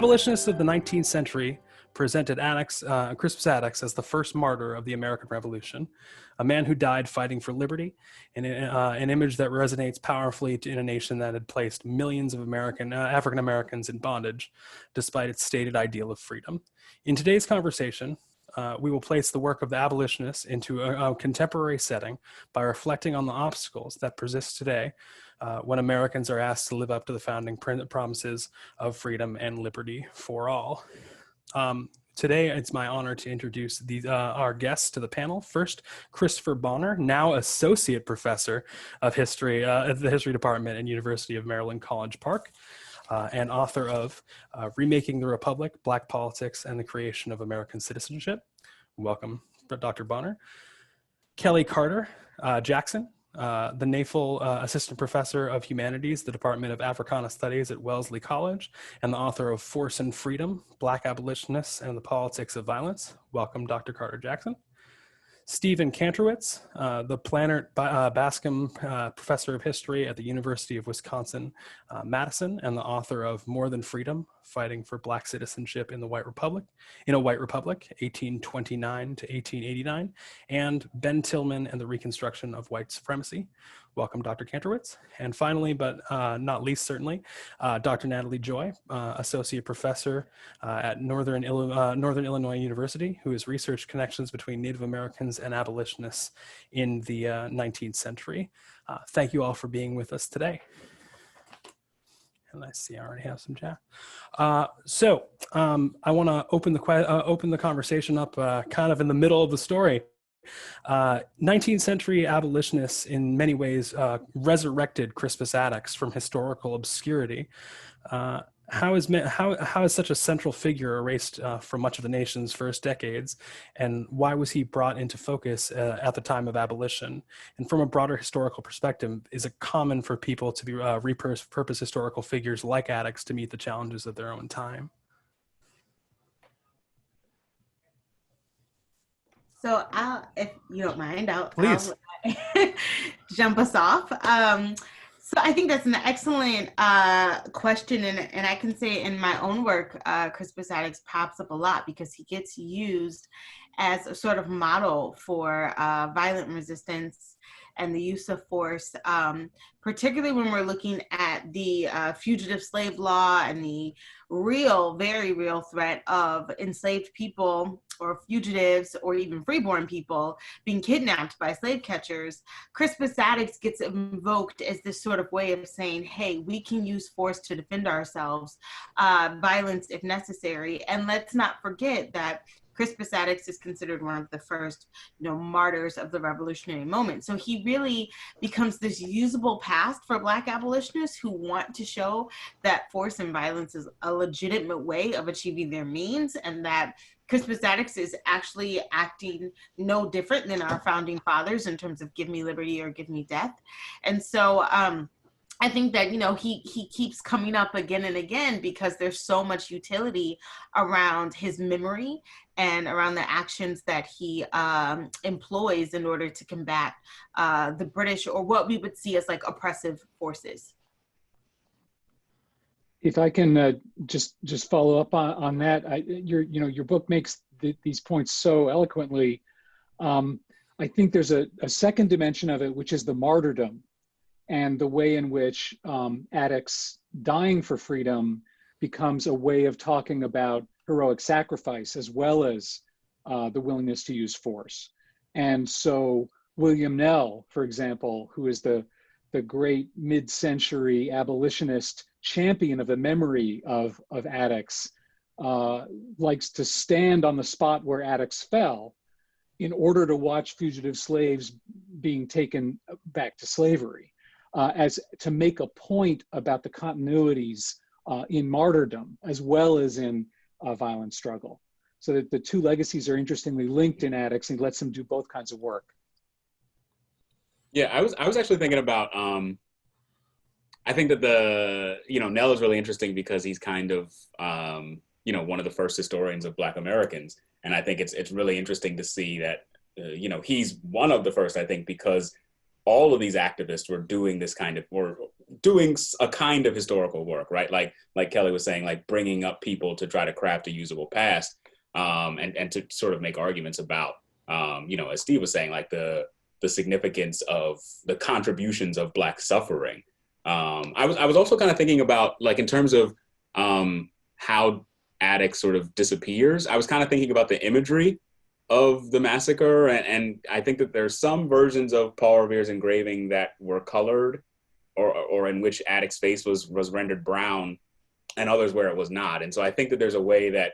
Abolitionists of the 19th century presented Crispus Attucks as the first martyr of the American Revolution, a man who died fighting for liberty, an image that resonates powerfully in a nation that had placed millions of African Americans in bondage, despite its stated ideal of freedom. In today's conversation, we will place the work of the abolitionists into a contemporary setting by reflecting on the obstacles that persist today when Americans are asked to live up to the founding promises of freedom and liberty for all. Today, it's my honor to introduce our guests to the panel. First, Christopher Bonner, now Associate Professor of History at the History Department at University of Maryland College Park, and author of Remaking the Republic, Black Politics and the Creation of American Citizenship. Welcome, Dr. Bonner. Kelly Carter Jackson, the NAFL Assistant Professor of Humanities, the Department of Africana Studies at Wellesley College, and the author of Force and Freedom, Black Abolitionists and the Politics of Violence. Welcome, Dr. Carter Jackson. Stephen Kantrowitz, the Plannert Bascom Professor of History at the University of Wisconsin-Madison, and the author of More Than Freedom, Fighting for Black Citizenship in a White Republic, 1829 to 1889, and Ben Tillman and the Reconstruction of White Supremacy. Welcome, Dr. Kantrowitz. And finally, but not least certainly, Dr. Natalie Joy, Associate Professor at Northern Illinois University, who has researched connections between Native Americans and abolitionists in the 19th century. Thank you all for being with us today. And I see I already have some chat. I want to open the conversation up kind of in the middle of the story. 19th century abolitionists in many ways resurrected Crispus Attucks from historical obscurity. How is such a central figure erased from much of the nation's first decades, and why was he brought into focus at the time of abolition? And from a broader historical perspective, is it common for people to be repurpose historical figures like Attucks to meet the challenges of their own time? So if you don't mind, I'll jump us off. So I think that's an excellent question, and I can say in my own work, Crispus Attucks pops up a lot because he gets used as a sort of model for violent resistance and the use of force, particularly when we're looking at the Fugitive Slave Law and the very real threat of enslaved people or fugitives or even freeborn people being kidnapped by slave catchers. Crispus Attucks gets invoked as this sort of way of saying, hey, we can use force to defend ourselves, violence if necessary. And let's not forget that Crispus Attucks is considered one of the first, martyrs of the revolutionary moment. So he really becomes this usable past for Black abolitionists who want to show that force and violence is a legitimate way of achieving their means, and that Crispus Attucks is actually acting no different than our founding fathers in terms of give me liberty or give me death. And so I think that, he keeps coming up again and again because there's so much utility around his memory and around the actions that he employs in order to combat the British, or what we would see as like oppressive forces. If I can just follow up on that, your book makes these points so eloquently. I think there's a second dimension of it, which is the martyrdom, and the way in which Attucks dying for freedom becomes a way of talking about heroic sacrifice as well as the willingness to use force. And so William Nell, for example, who is the great mid-century abolitionist champion of the memory of Attucks, likes to stand on the spot where Attucks fell in order to watch fugitive slaves being taken back to slavery, as to make a point about the continuities in martyrdom as well as in violent struggle. So that the two legacies are interestingly linked in Attucks, and lets him do both kinds of work. Yeah, I was actually thinking about, I think that Nell is really interesting because he's kind of, one of the first historians of Black Americans. And I think it's really interesting to see that, he's one of the first, I think, because all of these activists were doing this kind of, or doing a kind of historical work, right? Like Kelly was saying, like bringing up people to try to craft a usable past, and to sort of make arguments about, as Steve was saying, like the significance of the contributions of Black suffering. I was also kind of thinking about, like, in terms of how Addicts sort of disappears. I was kind of thinking about the imagery of the massacre, and I think that there's some versions of Paul Revere's engraving that were colored, or in which Addicts' face was rendered brown, and others where it was not. And so I think that there's a way that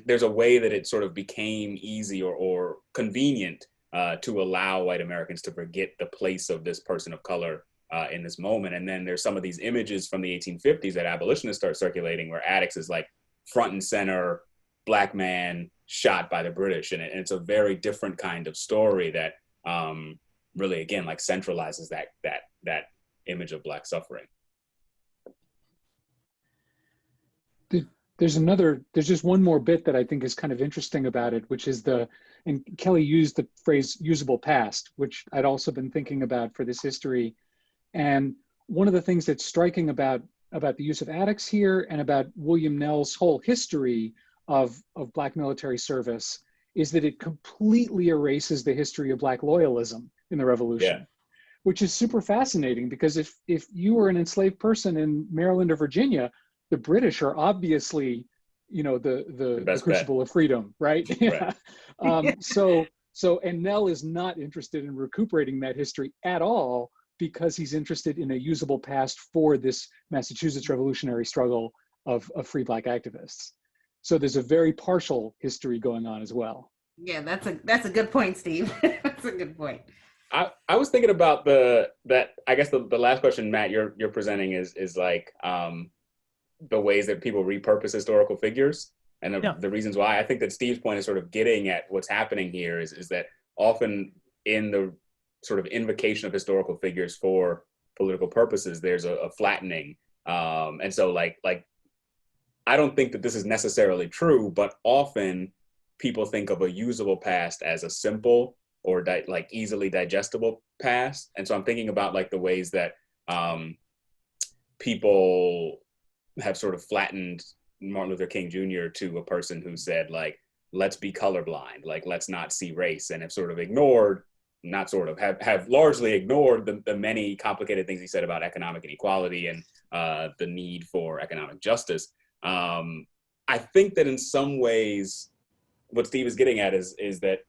there's a way that it sort of became easy or convenient to allow white Americans to forget the place of this person of color in this moment. And then there's some of these images from the 1850s that abolitionists start circulating, where Addicts is like front and center, Black man shot by the British. And it's a very different kind of story that really, again, like centralizes that image of Black suffering. There's just one more bit that I think is kind of interesting about it, which is and Kelly used the phrase usable past, which I'd also been thinking about for this history. And one of the things that's striking about the use of Addicts here and about William Nell's whole history of Black military service is that it completely erases the history of Black loyalism in the Revolution, which is super fascinating, because if you were an enslaved person in Maryland or Virginia, the British are obviously, the crucible of freedom, right? Yeah. And Nell is not interested in recuperating that history at all, because he's interested in a usable past for this Massachusetts revolutionary struggle of free Black activists. So there's a very partial history going on as well. Yeah, that's a good point, Steve. That's a good point. I was thinking about the last question, Matt, you're presenting is like the ways that people repurpose historical figures, and the reasons why. I think that Steve's point is sort of getting at what's happening here is that often in the sort of invocation of historical figures for political purposes, there's a flattening. And so like, I don't think that this is necessarily true, but often people think of a usable past as a simple or like easily digestible past. And so I'm thinking about like the ways that people have sort of flattened Martin Luther King Jr. to a person who said, like, let's be colorblind, like, let's not see race, and have sort of ignored, have largely ignored the many complicated things he said about economic inequality and the need for economic justice. I think that in some ways, what Steve is getting at is that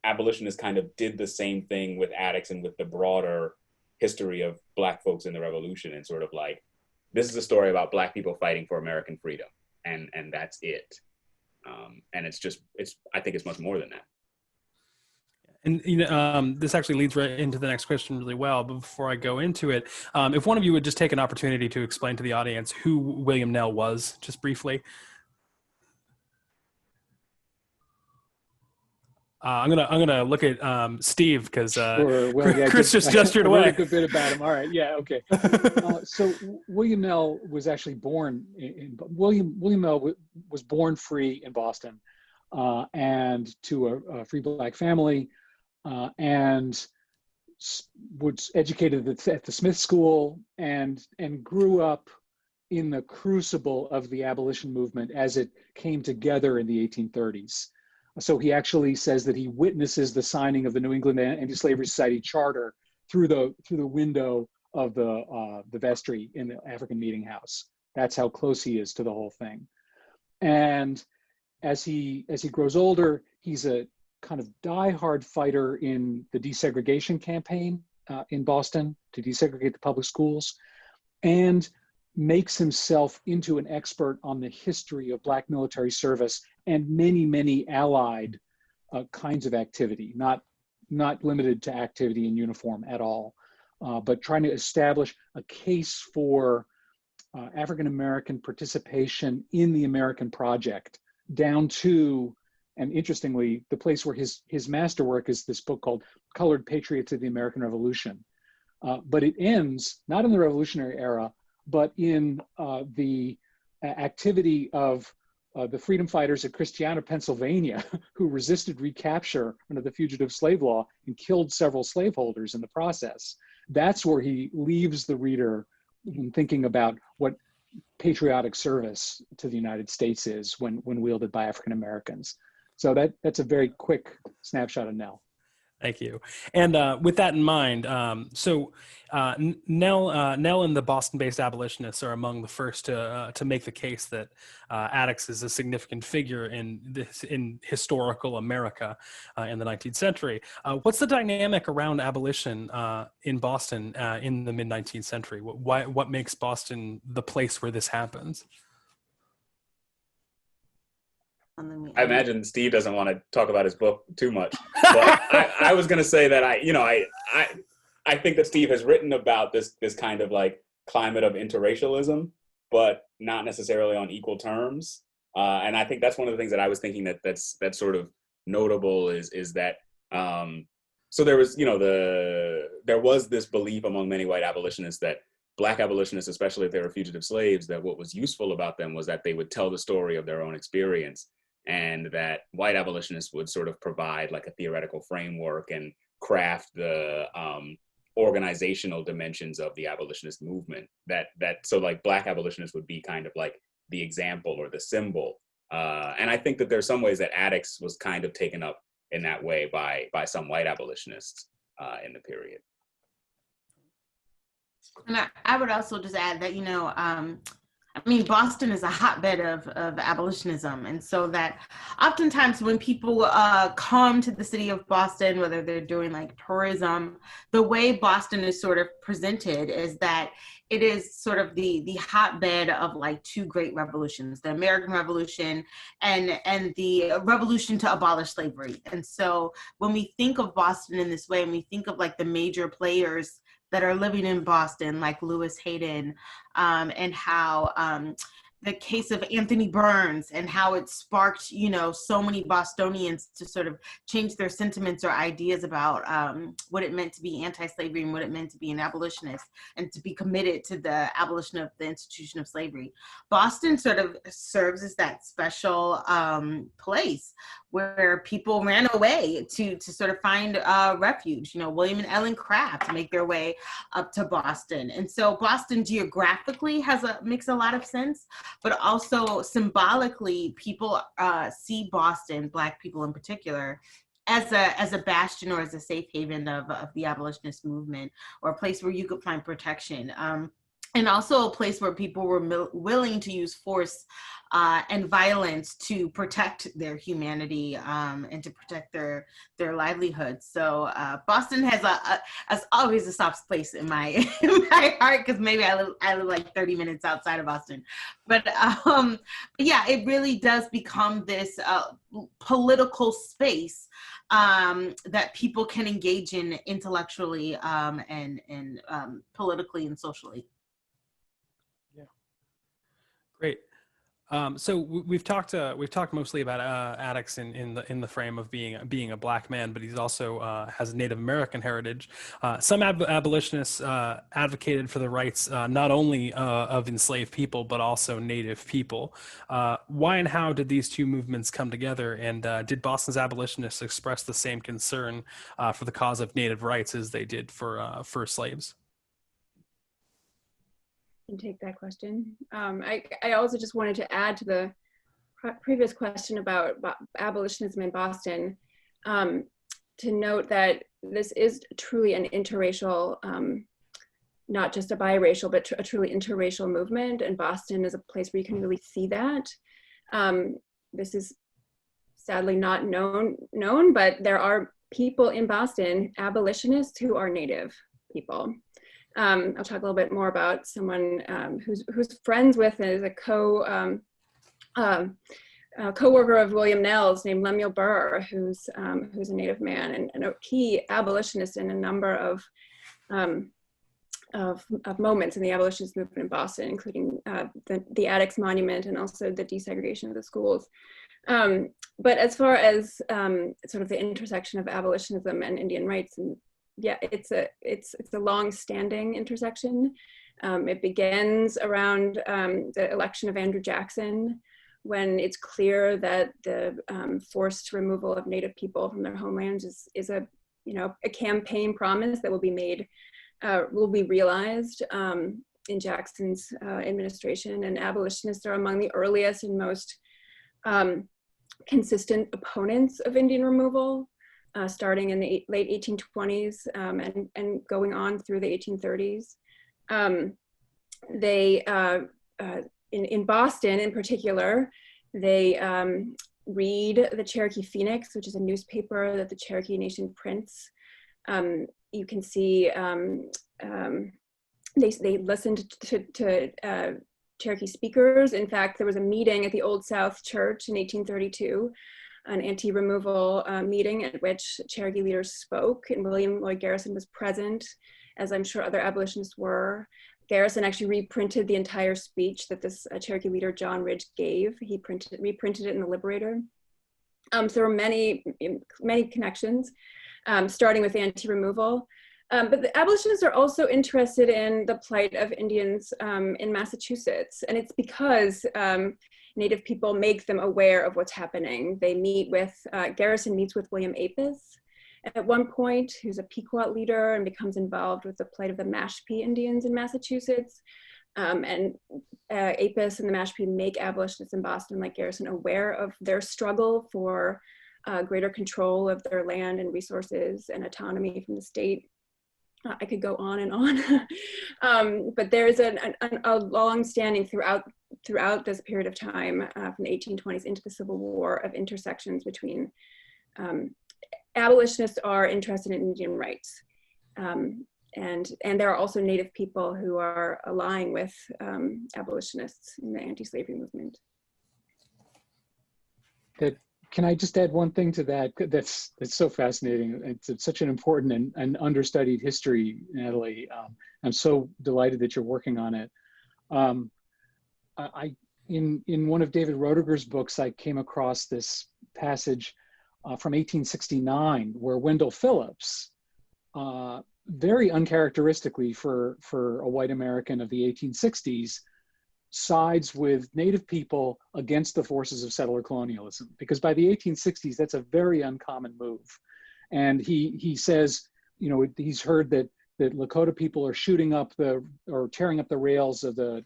abolitionists kind of did the same thing with Addicts and with the broader history of Black folks in the Revolution, and sort of like, this is a story about Black people fighting for American freedom, and that's it. And I think it's much more than that. And this actually leads right into the next question really well. But before I go into it, if one of you would just take an opportunity to explain to the audience who William Nell was, just briefly. I'm gonna look at Steve, because sure. Well, Chris just gestured away. A good bit about him. All right, yeah, okay. So William Nell was actually born William Nell was born free in Boston, and to a free Black family, and was educated at the Smith School, and grew up in the crucible of the abolition movement as it came together in the 1830s. So he actually says that he witnesses the signing of the New England Anti-Slavery Society Charter through the window of the vestry in the African Meeting House. That's how close he is to the whole thing. And as he grows older, he's a kind of diehard fighter in the desegregation campaign in Boston to desegregate the public schools, and makes himself into an expert on the history of Black military service and many allied kinds of activity, not limited to activity in uniform at all, but trying to establish a case for African-American participation in the American project, down to, and interestingly, the place where his masterwork is this book called Colored Patriots of the American Revolution. But it ends not in the Revolutionary era, but in the activity of the freedom fighters at Christiana, Pennsylvania, who resisted recapture under the Fugitive Slave Law and killed several slaveholders in the process. that's where he leaves the reader when thinking about what patriotic service to the United States is when wielded by African Americans. So that's a very quick snapshot of Nell. Thank you. And with that in mind, Nell and the Boston-based abolitionists are among the first to make the case that Attucks is a significant figure in historical America in the 19th century. What's the dynamic around abolition in Boston in the mid-19th century? What makes Boston the place where this happens? I imagine Steve doesn't want to talk about his book too much, but I was going to say that I think that Steve has written about this kind of like climate of interracialism, but not necessarily on equal terms. And I think that's one of the things that I was thinking that's sort of notable is that so there was there was this belief among many white abolitionists that Black abolitionists, especially if they were fugitive slaves, that what was useful about them was that they would tell the story of their own experience, and that white abolitionists would sort of provide like a theoretical framework and craft the organizational dimensions of the abolitionist movement. So like Black abolitionists would be kind of like the example or the symbol. And I think that there's some ways that Addicts was kind of taken up in that way by some white abolitionists in the period. And I would also just add that, Boston is a hotbed of abolitionism. And so that oftentimes when people come to the city of Boston, whether they're doing like tourism, the way Boston is sort of presented is that it is sort of the hotbed of like two great revolutions, the American Revolution and the revolution to abolish slavery. And so when we think of Boston in this way, and we think of like the major players that are living in Boston, like Lewis Hayden, and how the case of Anthony Burns and how it sparked, so many Bostonians to sort of change their sentiments or ideas about what it meant to be anti-slavery and what it meant to be an abolitionist and to be committed to the abolition of the institution of slavery. Boston sort of serves as that special place where people ran away to sort of find refuge. William and Ellen Craft make their way up to Boston. And so Boston geographically makes a lot of sense, but also symbolically, people see Boston, Black people in particular, as a bastion or as a safe haven of the abolitionist movement, or a place where you could find protection. And also a place where people were willing to use force and violence to protect their humanity and to protect their livelihoods. So Boston has always a soft place in my heart, because maybe I live like 30 minutes outside of Boston. But yeah, it really does become this political space that people can engage in intellectually and politically and socially. Great. So we've talked mostly about Attucks in the frame of being a Black man, but he's also has Native American heritage. Some abolitionists advocated for the rights not only of enslaved people but also Native people. Why and how did these two movements come together? And did Boston's abolitionists express the same concern for the cause of Native rights as they did for slaves? Can take that question. I also just wanted to add to the previous question about abolitionism in Boston, to note that this is truly an interracial, not just a biracial, but a truly interracial movement, and Boston is a place where you can really see that. This is sadly not known, but there are people in Boston, abolitionists, who are Native people. I'll talk a little bit more about someone who's friends with and is a co-worker of William Nell's, named Lemuel Burr, who's a Native man and a key abolitionist in a number of moments in the abolitionist movement in Boston, including the Addicts Monument and also the desegregation of the schools. But as far as sort of the intersection of abolitionism and Indian rights, and yeah, it's a long-standing intersection. It begins around the election of Andrew Jackson, when it's clear that the forced removal of Native people from their homelands is a campaign promise that will be made will be realized in Jackson's administration, and abolitionists are among the earliest and most consistent opponents of Indian removal, starting in the late 1820s and going on through the 1830s. In Boston in particular, they read the Cherokee Phoenix, which is a newspaper that the Cherokee Nation prints. You can see they listened to Cherokee speakers. In fact, there was a meeting at the Old South Church in 1832, an anti-removal meeting at which Cherokee leaders spoke, and William Lloyd Garrison was present, as I'm sure other abolitionists were. Garrison actually reprinted the entire speech that this Cherokee leader, John Ridge, gave. He reprinted it in the Liberator. So there were many connections, starting with anti-removal. But the abolitionists are also interested in the plight of Indians in Massachusetts. And it's because Native people make them aware of what's happening. They meet with, Garrison meets with William Apis at one point, who's a Pequot leader and becomes involved with the plight of the Mashpee Indians in Massachusetts. And Apis and the Mashpee make abolitionists in Boston, like Garrison, aware of their struggle for greater control of their land and resources and autonomy from the state. I could go on and on, but there is a long standing throughout this period of time, from the 1820s into the Civil War, of intersections between abolitionists are interested in Indian rights, and there are also Native people who are allying with abolitionists in the anti-slavery movement. Can I just add one thing to that? That's so fascinating. It's such an important and understudied history, Natalie. I'm so delighted that you're working on it. In one of David Roediger's books, I came across this passage from 1869 where Wendell Phillips, very uncharacteristically for a white American of the 1860s, sides with Native people against the forces of settler colonialism, because by the 1860s, that's a very uncommon move. And he says, you know, he's heard that Lakota people are shooting up or tearing up the rails of the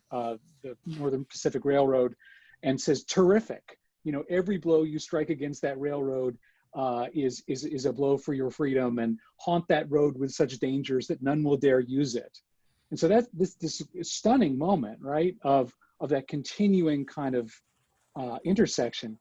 Northern Pacific Railroad, and says, terrific, you know, every blow you strike against that railroad is a blow for your freedom, and haunt that road with such dangers that none will dare use it. And so that's this stunning moment, right, of that continuing kind of intersection.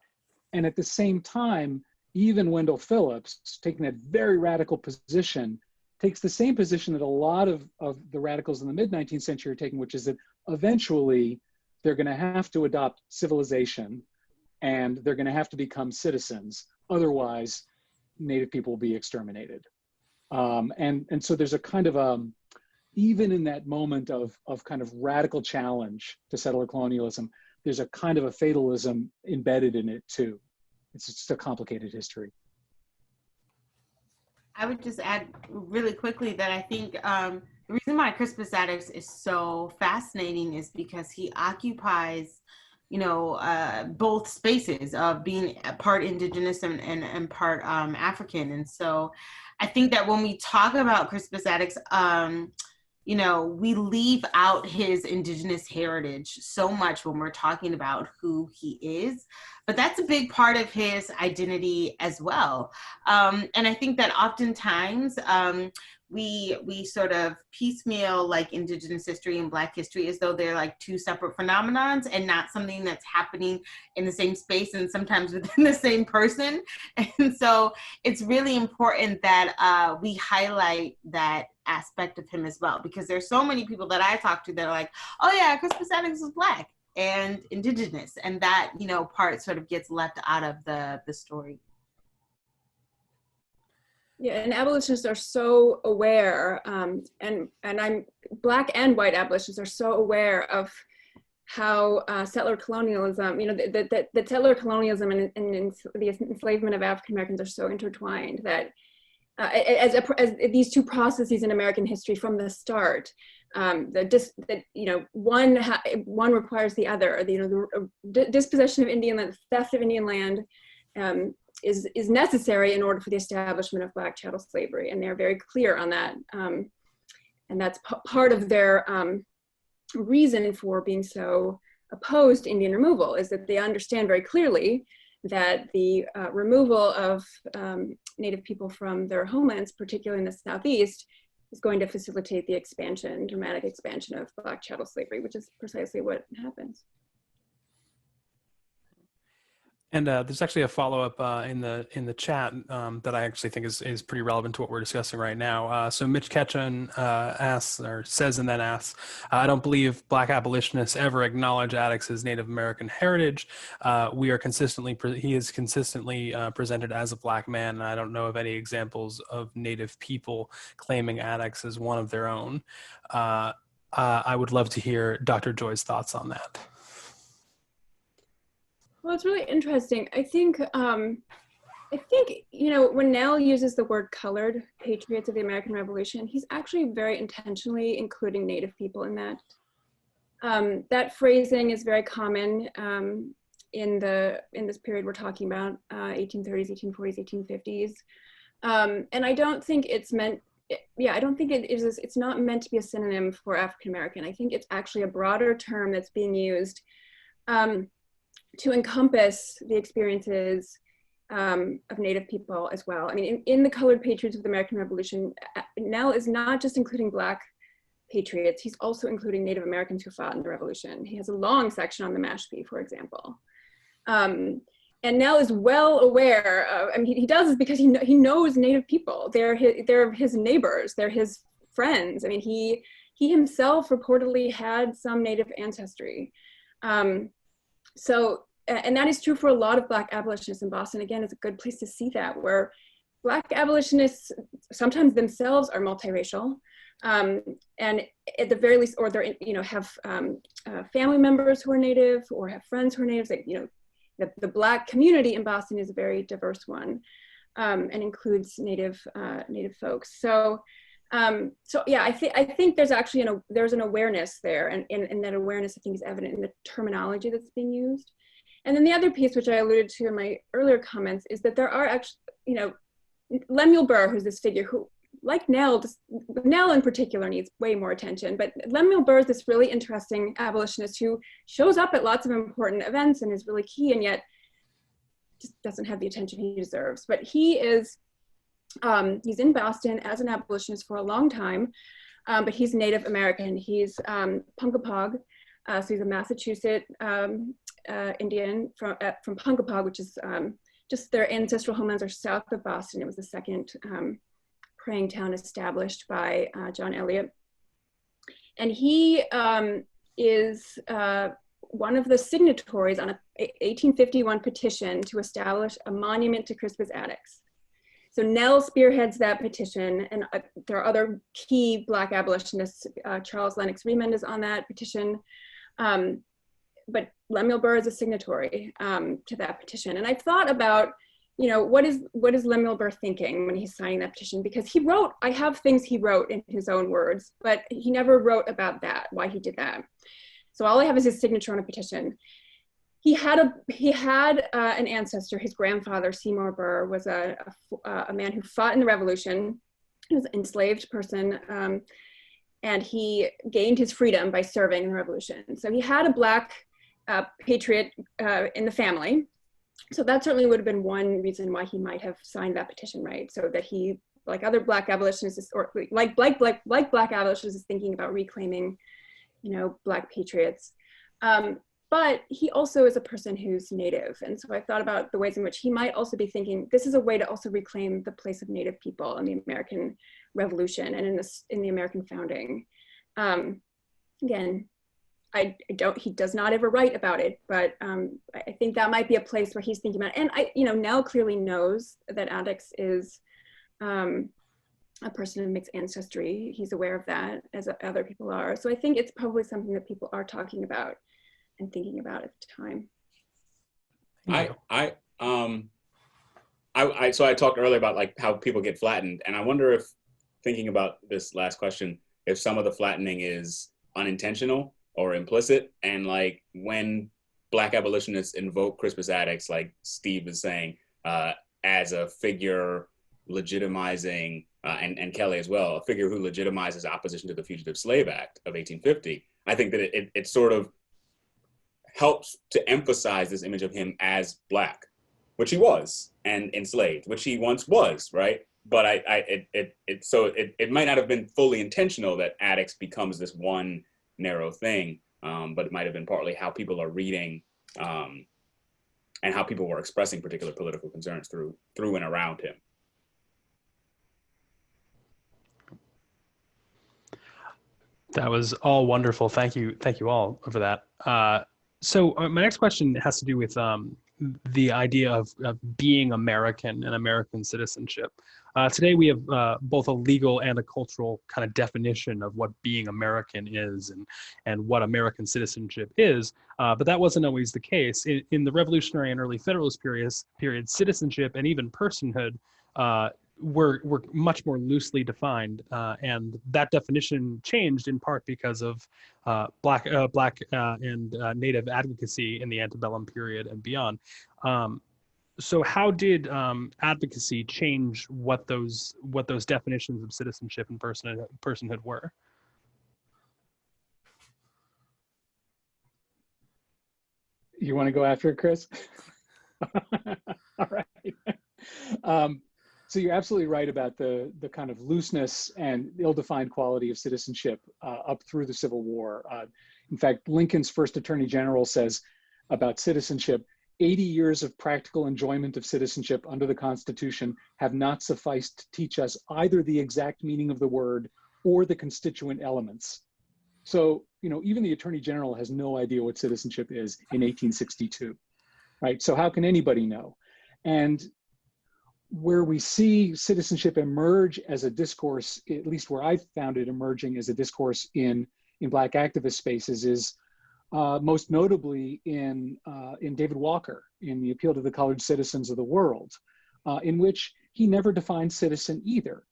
And at the same time, even Wendell Phillips, taking that very radical position, takes the same position that a lot of the radicals in the mid-19th century are taking, which is that eventually they're going to have to adopt civilization and they're going to have to become citizens. Otherwise, Native people will be exterminated. And so there's a kind of even in that moment of kind of radical challenge to settler colonialism, there's a kind of a fatalism embedded in it too. It's just a complicated history. I would just add really quickly that I think the reason why Crispus Attucks is so fascinating is because he occupies, you know, both spaces of being part indigenous and part African. And so I think that when we talk about Crispus Attucks, you know, we leave out his indigenous heritage so much when we're talking about who he is, but that's a big part of his identity as well. And I think that oftentimes we sort of piecemeal like indigenous history and Black history as though they're like two separate phenomenons and not something that's happening in the same space and sometimes within the same person. And so it's really important that we highlight that aspect of him as well, because there's so many people that I talk to that are like, oh yeah, Crispus Attucks is Black and indigenous, and that, you know, part sort of gets left out of the story. Yeah, and abolitionists are so aware, and I'm Black and white abolitionists are so aware of how settler colonialism, you know, that settler colonialism and the enslavement of African Americans are so intertwined that as these two processes in American history from the start, you know, one requires the other. You know, the dispossession of Indian land, theft of Indian land, is necessary in order for the establishment of Black chattel slavery, and they're very clear on that. And that's part of their reason for being so opposed to Indian removal, is that they understand very clearly that the removal of Native people from their homelands, particularly in the Southeast, is going to facilitate the expansion, dramatic expansion of Black chattel slavery, which is precisely what happens. And there's actually a follow-up in the chat that I actually think is pretty relevant to what we're discussing right now. So Mitch Ketchum asks, or says and then asks, I don't believe Black abolitionists ever acknowledge Addicts as Native American heritage. He is consistently presented as a Black man, and I don't know of any examples of Native people claiming Addicts as one of their own. I would love to hear Dr. Joy's thoughts on that. Well, it's really interesting. I think, you know, when Nell uses the word colored patriots of the American Revolution, he's actually very intentionally including Native people in that. That phrasing is very common in this period we're talking about, 1830s, 1840s, 1850s. And I don't think it's meant, I don't think it's not meant to be a synonym for African American. I think it's actually a broader term that's being used to encompass the experiences of Native people as well. I mean, in the Colored Patriots of the American Revolution, Nell is not just including Black patriots, he's also including Native Americans who fought in the Revolution. He has a long section on the Mashpee, for example. And Nell is well aware of, I mean, he does this because he knows Native people. They're his neighbors, they're his friends. I mean, he himself reportedly had some Native ancestry. So, and that is true for a lot of Black abolitionists in Boston. Again, it's a good place to see that, where Black abolitionists sometimes themselves are multiracial, and at the very least, or they're, you know, have family members who are Native or have friends who are Natives. Like, you know, the Black community in Boston is a very diverse one, and includes Native folks. So yeah, I think there's actually there's an awareness there, and that awareness, I think, is evident in the terminology that's being used. And then the other piece, which I alluded to in my earlier comments, is that there are actually, you know, Lemuel Burr, who's this figure who, like Nell in particular needs way more attention, but Lemuel Burr is this really interesting abolitionist who shows up at lots of important events and is really key, and yet just doesn't have the attention he deserves. But he is, he's in Boston as an abolitionist for a long time, but he's Native American. He's Punkapog, so he's a Massachusetts Indian from Punkapog, which is just their ancestral homelands are south of Boston. It was the second praying town established by John Eliot. And he is one of the signatories on a 1851 petition to establish a monument to Crispus Attucks. So Nell spearheads that petition, and there are other key Black abolitionists. Charles Lennox Remond is on that petition, but Lemuel Burr is a signatory to that petition. And I thought about, you know, what is Lemuel Burr thinking when he's signing that petition? Because he wrote, I have things he wrote in his own words, but he never wrote about that, why he did that. So all I have is his signature on a petition. He had an ancestor. His grandfather, Seymour Burr, was a man who fought in the Revolution. He was an enslaved person, and he gained his freedom by serving in the Revolution. So he had a Black patriot in the family. So that certainly would have been one reason why he might have signed that petition, right? So that he, like other Black abolitionists, or like Black abolitionists, is thinking about reclaiming, you know, Black patriots. But he also is a person who's Native. And so I thought about the ways in which he might also be thinking, this is a way to also reclaim the place of Native people in the American Revolution and in the American founding. Again, he does not ever write about it, but I think that might be a place where he's thinking about it. And you know, Nell clearly knows that Addicts is a person of mixed ancestry. He's aware of that, as other people are. So I think it's probably something that people are talking about and thinking about at the time. So I talked earlier about like how people get flattened, and I wonder if, thinking about this last question, if some of the flattening is unintentional or implicit, and like when Black abolitionists invoke Crispus Attucks, like Steve is saying, as a figure legitimizing and Kelly as well, a figure who legitimizes opposition to the Fugitive Slave Act of 1850. I think that it sort of helps to emphasize this image of him as Black, which he was, and enslaved, which he once was, right? But it might not have been fully intentional that Addicts becomes this one narrow thing, but it might have been partly how people are reading and how people were expressing particular political concerns through and around him. That was all wonderful. Thank you all for that. So my next question has to do with the idea of being American and American citizenship. Today we have both a legal and a cultural kind of definition of what being American is and what American citizenship is, but that wasn't always the case. In the Revolutionary and early Federalist periods, citizenship and even personhood were much more loosely defined, and that definition changed in part because of Black and Native advocacy in the antebellum period and beyond. So how did advocacy change what those definitions of citizenship and personhood were? You want to go after it, Chris? All right. So you're absolutely right about the kind of looseness and ill-defined quality of citizenship up through the Civil War. In fact, Lincoln's first Attorney General says about citizenship, 80 years of practical enjoyment of citizenship under the Constitution have not sufficed to teach us either the exact meaning of the word or the constituent elements. So, even the Attorney General has no idea what citizenship is in 1862, right? So how can anybody know? And where we see citizenship emerge as a discourse, at least where I've found it emerging as a discourse in Black activist spaces, is most notably in David Walker, in the Appeal to the Colored Citizens of the World, in which he never defined citizen either.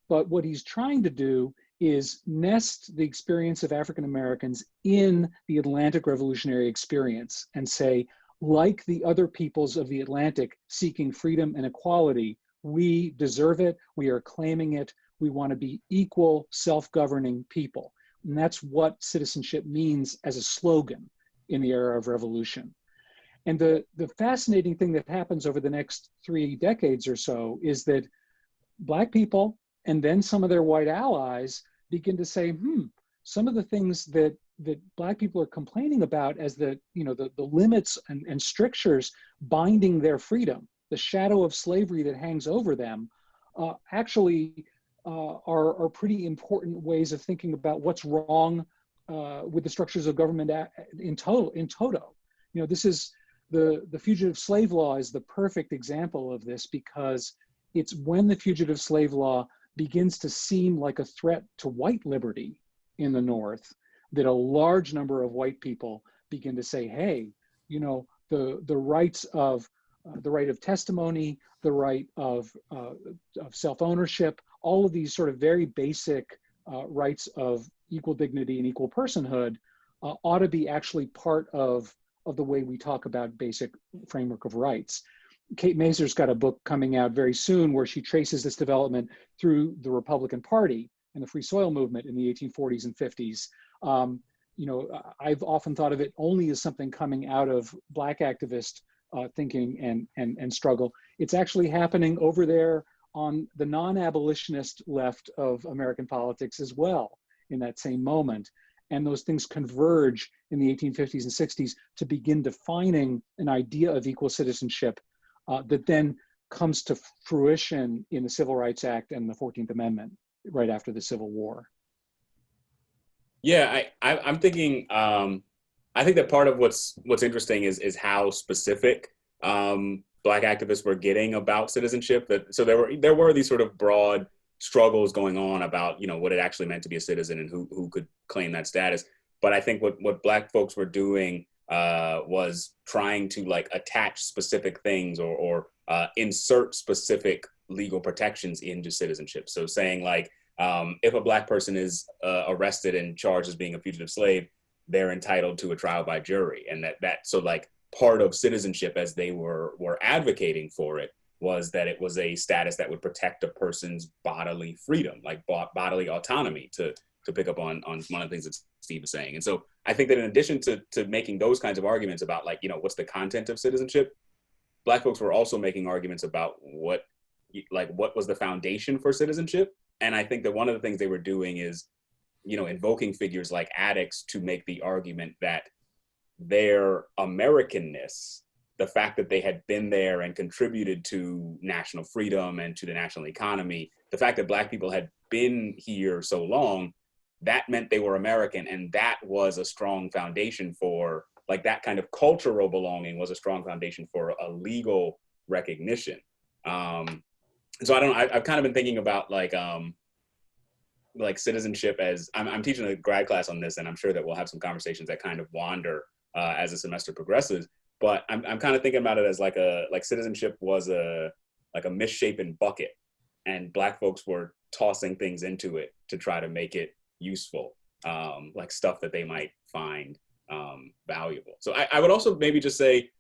But what he's trying to do is nest the experience of African Americans in the Atlantic Revolutionary experience and say, like the other peoples of the Atlantic seeking freedom and equality, we deserve it, we are claiming it, we want to be equal, self-governing people. And that's what citizenship means as a slogan in the era of revolution. And the fascinating thing that happens over the next 3 decades or so is that Black people and then some of their white allies begin to say, some of the things that Black people are complaining about as the limits and strictures binding their freedom, the shadow of slavery that hangs over them, actually are pretty important ways of thinking about what's wrong with the structures of government in toto. This is the Fugitive Slave Law is the perfect example of this, because it's when the Fugitive Slave Law begins to seem like a threat to white liberty in the North that a large number of white people begin to say, hey, the rights of the right of testimony, the right of self-ownership, all of these sort of very basic rights of equal dignity and equal personhood ought to be actually part of the way we talk about basic framework of rights. Kate Mazur's got a book coming out very soon where she traces this development through the Republican Party and the Free Soil movement in the 1840s and 50s. I've often thought of it only as something coming out of Black activist thinking and struggle. It's actually happening over there on the non-abolitionist left of American politics as well in that same moment. And those things converge in the 1850s and 60s to begin defining an idea of equal citizenship that then comes to fruition in the Civil Rights Act and the 14th Amendment right after the Civil War. Yeah, I'm thinking, I think that part of what's interesting is how specific Black activists were getting about citizenship. So there were these sort of broad struggles going on about what it actually meant to be a citizen and who could claim that status. But I think what Black folks were doing was trying to attach specific things or insert specific legal protections into citizenship. So saying if a Black person is arrested and charged as being a fugitive slave, they're entitled to a trial by jury, and that part of citizenship as they were advocating for it was that it was a status that would protect a person's bodily freedom, like bodily autonomy, to pick up on one of the things that Steve is saying. And so I think that in addition to making those kinds of arguments about, like, what's the content of citizenship, Black folks were also making arguments about what was the foundation for citizenship. And I think that one of the things they were doing is, invoking figures like Addicts to make the argument that their Americanness, the fact that they had been there and contributed to national freedom and to the national economy, the fact that Black people had been here so long, that meant they were American. And that was a strong foundation for, like, that kind of cultural belonging was a strong foundation for a legal recognition. So I've kind of been thinking about like citizenship as, I'm teaching a grad class on this, and I'm sure that we'll have some conversations that kind of wander as the semester progresses. But I'm kind of thinking about it as like citizenship was a misshapen bucket, and Black folks were tossing things into it to try to make it useful, like stuff that they might find valuable. So I would also maybe just say,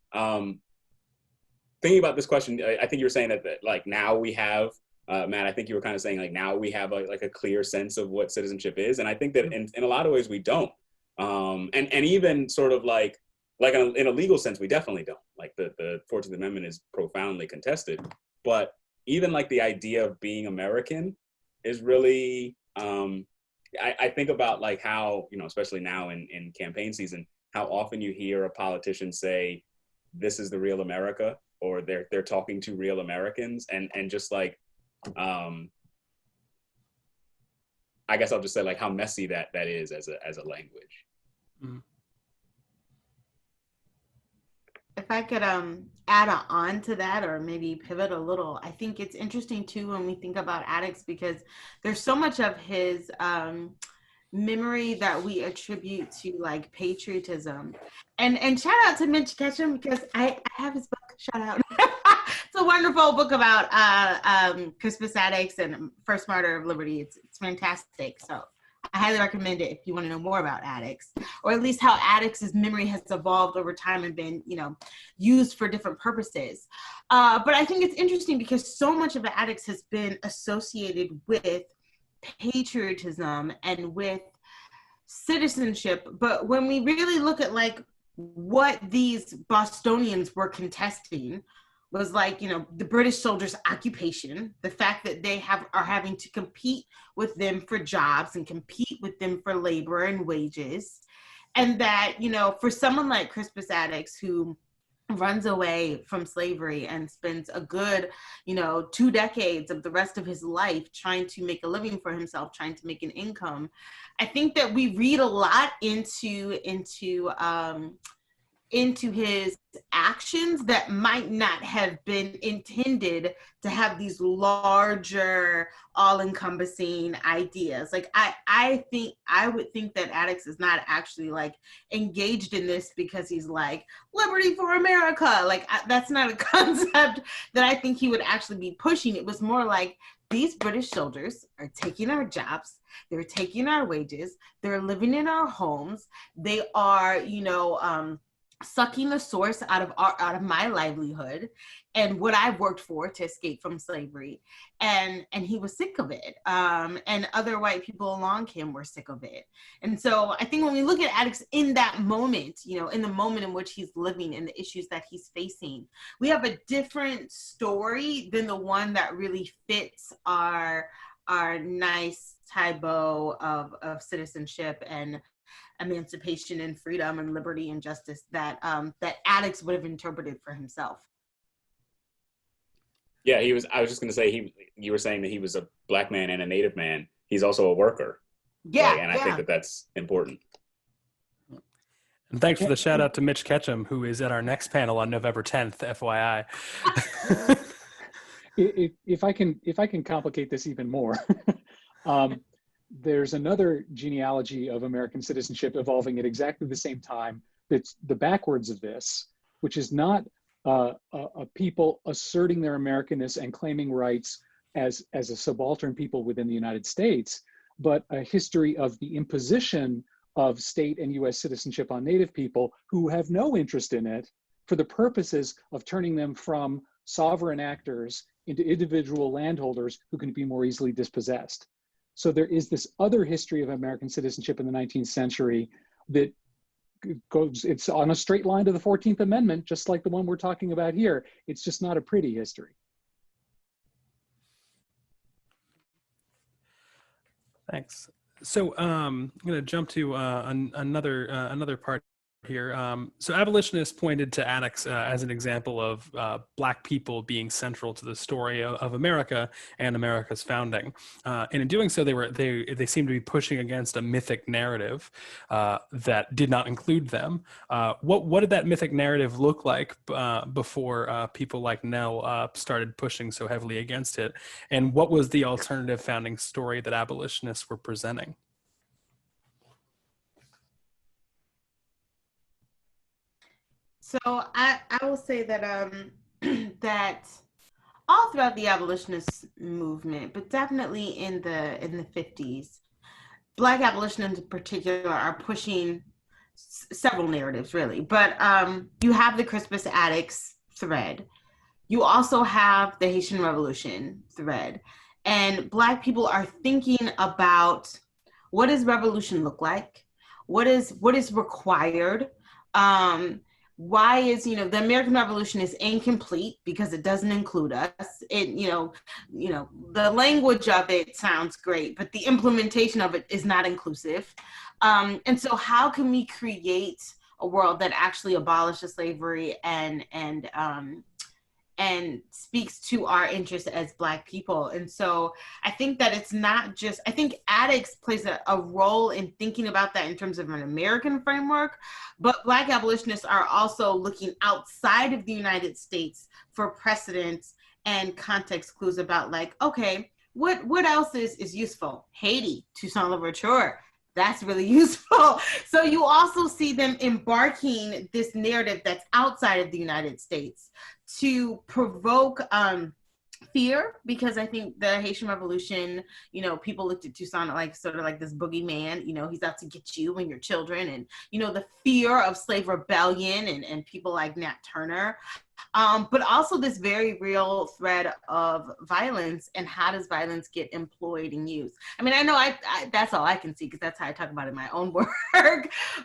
thinking about this question, I think you were saying that like now we have, Matt, I think you were kind of saying like now we have a clear sense of what citizenship is. And I think that in a lot of ways we don't. And even sort of like in a legal sense, we definitely don't. Like the 14th Amendment is profoundly contested, but even like the idea of being American is really, I think about like how, especially now in campaign season, how often you hear a politician say, this is the real America, or they're talking to real Americans, and just like, I guess I'll just say like how messy that is as a language. Mm-hmm. If I could add on to that, or maybe pivot a little, I think it's interesting too when we think about Addicts, because there's so much of his memory that we attribute to like patriotism. And shout out to Mitch Ketchum, because I have his book. Shout out. It's a wonderful book about Crispus Attucks and First Martyr of Liberty. It's fantastic. So I highly recommend it if you want to know more about Addicts, or at least how Addicts' memory has evolved over time and been, used for different purposes. But I think it's interesting because so much of Addicts has been associated with patriotism and with citizenship. But when we really look at like what these Bostonians were contesting was like, the British soldiers' occupation, the fact that they are having to compete with them for jobs and compete with them for labor and wages. And that, for someone like Crispus Attucks, who runs away from slavery and spends a good, 2 decades of the rest of his life trying to make a living for himself, trying to make an income. I think that we read a lot into his actions that might not have been intended to have these larger, all-encompassing ideas. Like I would think that Addicts is not actually like engaged in this because he's like liberty for America. Like that's not a concept that I think he would actually be pushing. It was more like, these British soldiers are taking our jobs, they're taking our wages, they're living in our homes, they are, sucking the source out of my livelihood and what I've worked for to escape from slavery. And he was sick of it. And other white people along him were sick of it. And so I think when we look at Addicts in that moment, in the moment in which he's living and the issues that he's facing, we have a different story than the one that really fits our nice tableau of citizenship and emancipation and freedom and liberty and justice that Addicts would have interpreted for himself. Yeah, I was just going to say, you were saying that he was a Black man and a Native man. He's also a worker. Yeah. And I think that that's important. And thanks for the shout out to Mitch Ketchum, who is at our next panel on November 10th, FYI. If I can complicate this even more, there's another genealogy of American citizenship evolving at exactly the same time. That's the backwards of this, which is not a people asserting their Americanness and claiming rights as a subaltern people within the United States, but a history of the imposition of state and US citizenship on Native people who have no interest in it for the purposes of turning them from sovereign actors into individual landholders who can be more easily dispossessed. So there is this other history of American citizenship in the 19th century that goes, it's on a straight line to the 14th Amendment, just like the one we're talking about here. It's just not a pretty history. Thanks. So I'm going to jump to another part here. So abolitionists pointed to Addicts as an example of Black people being central to the story of America and America's founding. And in doing so, they seemed to be pushing against a mythic narrative that did not include them. What did that mythic narrative look like before people like Nell started pushing so heavily against it? And what was the alternative founding story that abolitionists were presenting? So I will say that that all throughout the abolitionist movement, but definitely in the 50s, Black abolitionists in particular are pushing several narratives, really. But you have the Crispus Attucks thread. You also have the Haitian Revolution thread. And Black people are thinking about, what does revolution look like? What is required? Why is, the American Revolution is incomplete because it doesn't include us. It, the language of it sounds great, but the implementation of it is not inclusive. And so how can we create a world that actually abolishes slavery and speaks to our interests as Black people? And so I think that it's not just, I think Addicts plays a role in thinking about that in terms of an American framework, but Black abolitionists are also looking outside of the United States for precedents and context clues about, like, okay, what else is useful? Haiti, Toussaint Louverture, that's really useful. So you also see them embarking this narrative that's outside of the United States to provoke fear, because I think the Haitian Revolution, people looked at Toussaint like sort of like this boogeyman, he's out to get you and your children, and, the fear of slave rebellion and people like Nat Turner. But also this very real thread of violence, and how does violence get employed and used? I mean, I know I that's all I can see, because that's how I talk about it in my own work.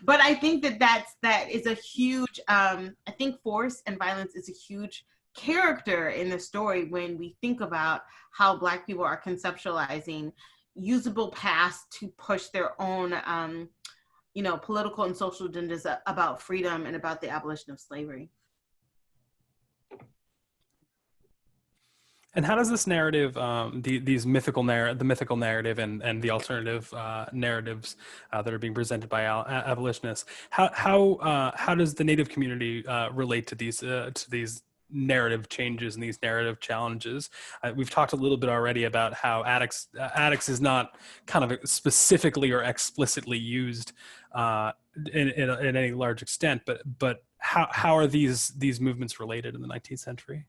But I think that is a huge, I think force and violence is a huge character in the story when we think about how Black people are conceptualizing usable paths to push their own, political and social agendas about freedom and about the abolition of slavery. And how does this narrative, the mythical narrative and the alternative narratives that are being presented by abolitionists, how does the Native community relate to these narrative changes and these narrative challenges? We've talked a little bit already about how Addicts is not kind of specifically or explicitly used in any large extent, but how are these movements related in the 19th century?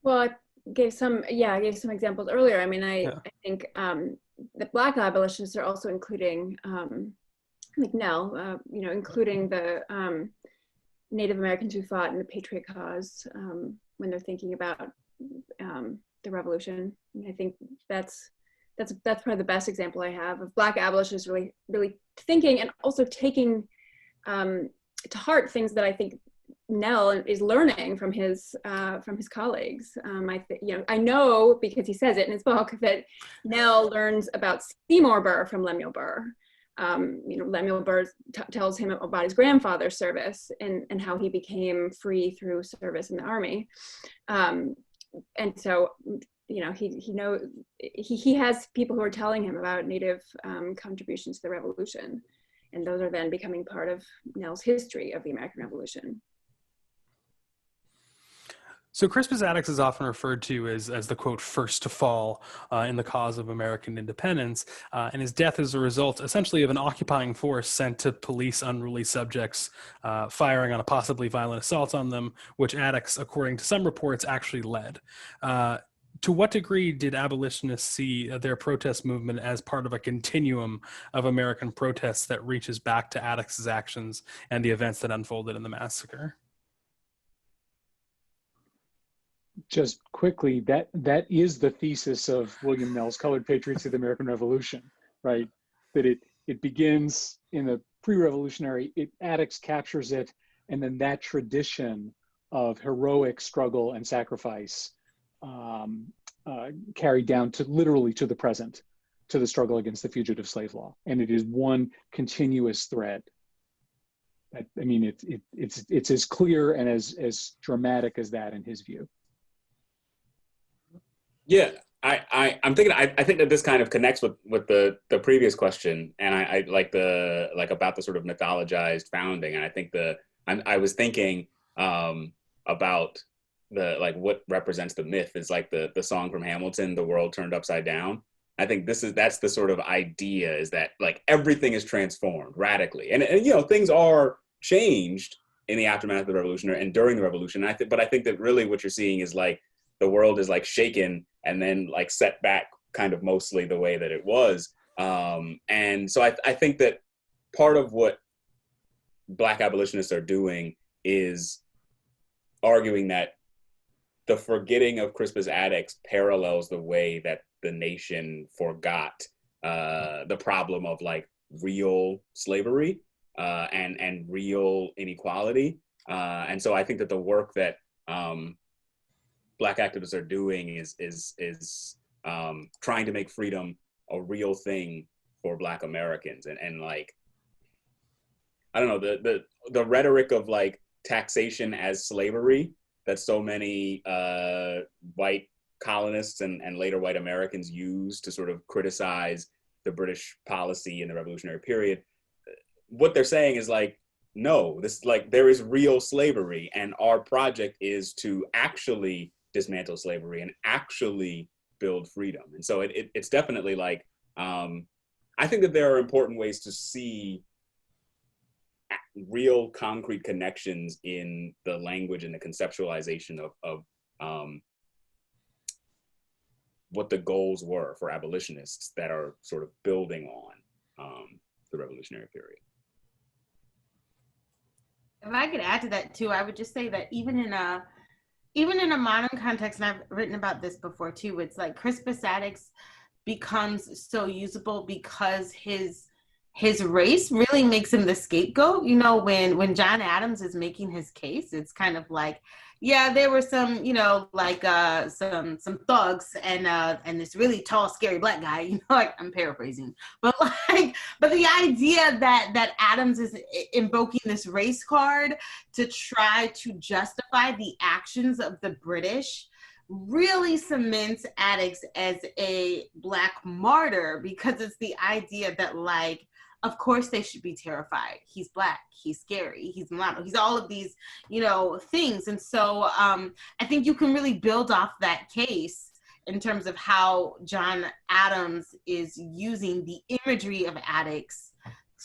Well, I gave some examples earlier. I mean, I think the Black abolitionists are also including, like Nell, including the Native Americans who fought in the Patriot cause when they're thinking about the revolution. And I think that's probably the best example I have of Black abolitionists really thinking and also taking to heart things that I think Nell is learning from his colleagues. I know, because he says it in his book, that Nell learns about Seymour Burr from Lemuel Burr. Lemuel Burr tells him about his grandfather's service and how he became free through service in the army. And so, he has people who are telling him about Native contributions to the revolution. And those are then becoming part of Nell's history of the American Revolution. So Crispus Attucks is often referred to as the, quote, first to fall in the cause of American independence, and his death is a result essentially of an occupying force sent to police unruly subjects, firing on a possibly violent assault on them, which Attucks, according to some reports, actually led. To what degree did abolitionists see their protest movement as part of a continuum of American protests that reaches back to Attucks' actions and the events that unfolded in the massacre? just quickly, that is the thesis of William Nell's Colored Patriots of the American Revolution, right? That it begins in the pre-revolutionary, Attucks captures it, and then that tradition of heroic struggle and sacrifice carried down to literally to the present, to the struggle against the Fugitive Slave Law. And it is one continuous thread. I mean, it's as clear and as dramatic as that in his view. Yeah, I'm thinking. I think that this kind of connects with the previous question, and I like about the sort of mythologized founding. And I think I was thinking about the what represents the myth is like the song from Hamilton, "The World Turned Upside Down." I think that's the sort of idea, is that like everything is transformed radically, and things are changed in the aftermath of the revolution and during the revolution. But I think that really what you're seeing is like the world is like shaken and then like set back kind of mostly the way that it was. And so I think that part of what Black abolitionists are doing is arguing that the forgetting of Crispus Attucks parallels the way that the nation forgot the problem of like real slavery and real inequality. And so I think that the work that Black activists are doing is trying to make freedom a real thing for Black Americans. And like, I don't know, the rhetoric of like taxation as slavery that so many white colonists and later white Americans used to sort of criticize the British policy in the revolutionary period. What they're saying is like, no, this like there is real slavery, and our project is to actually dismantle slavery and actually build freedom. And so it's definitely like, I think that there are important ways to see real concrete connections in the language and the conceptualization of what the goals were for abolitionists that are sort of building on the revolutionary period. If I could add to that too, I would just say that even in a modern context, and I've written about this before too, it's like Crispus Attucks becomes so usable because his race really makes him the scapegoat. When John Adams is making his case, it's kind of like, yeah, there were some, some thugs and this really tall, scary Black guy, like I'm paraphrasing, but the idea that Adams is invoking this race card to try to justify the actions of the British really cements Attucks as a Black martyr, because it's the idea that like, of course they should be terrified. He's Black, he's scary, he's mulatto, he's all of these, things. And so I think you can really build off that case in terms of how John Adams is using the imagery of Attucks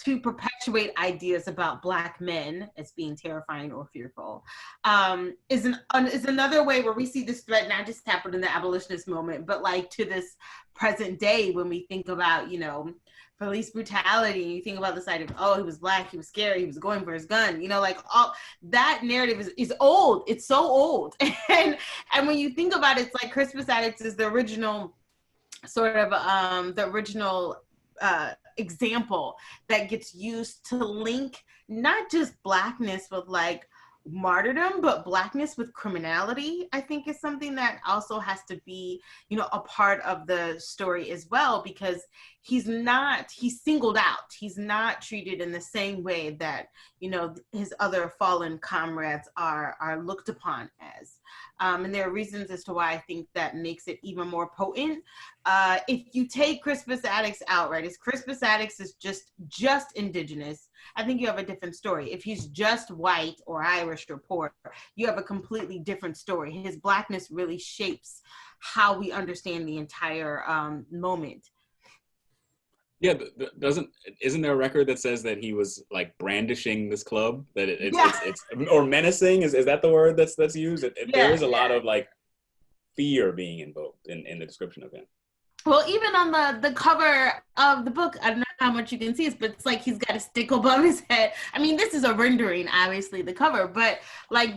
to perpetuate ideas about Black men as being terrifying or fearful. Is another way where we see this threat not just happen in the abolitionist moment, but like to this present day when we think about, police brutality, you think about this idea of, oh, he was Black, he was scary, he was going for his gun, like all that narrative is old. It's so old. And when you think about it, it's like Crispus Attucks is the original sort of example that gets used to link not just Blackness with like martyrdom, but Blackness with criminality, I think is something that also has to be, a part of the story as well, because he's singled out. He's not treated in the same way that, his other fallen comrades are looked upon as. And there are reasons as to why I think that makes it even more potent. If you take Crispus Attucks out, right, if Crispus Attucks is just indigenous, I think you have a different story. If he's just white or Irish or poor, you have a completely different story. His Blackness really shapes how we understand the entire moment. Yeah, isn't there a record that says that he was like brandishing this club? That it's or menacing? Is that the word that's used? There is a lot of like fear being invoked in the description of him. Well, even on the cover of the book, I don't know how much you can see it, but it's like he's got a stick above his head. I mean, this is a rendering, obviously, the cover, but like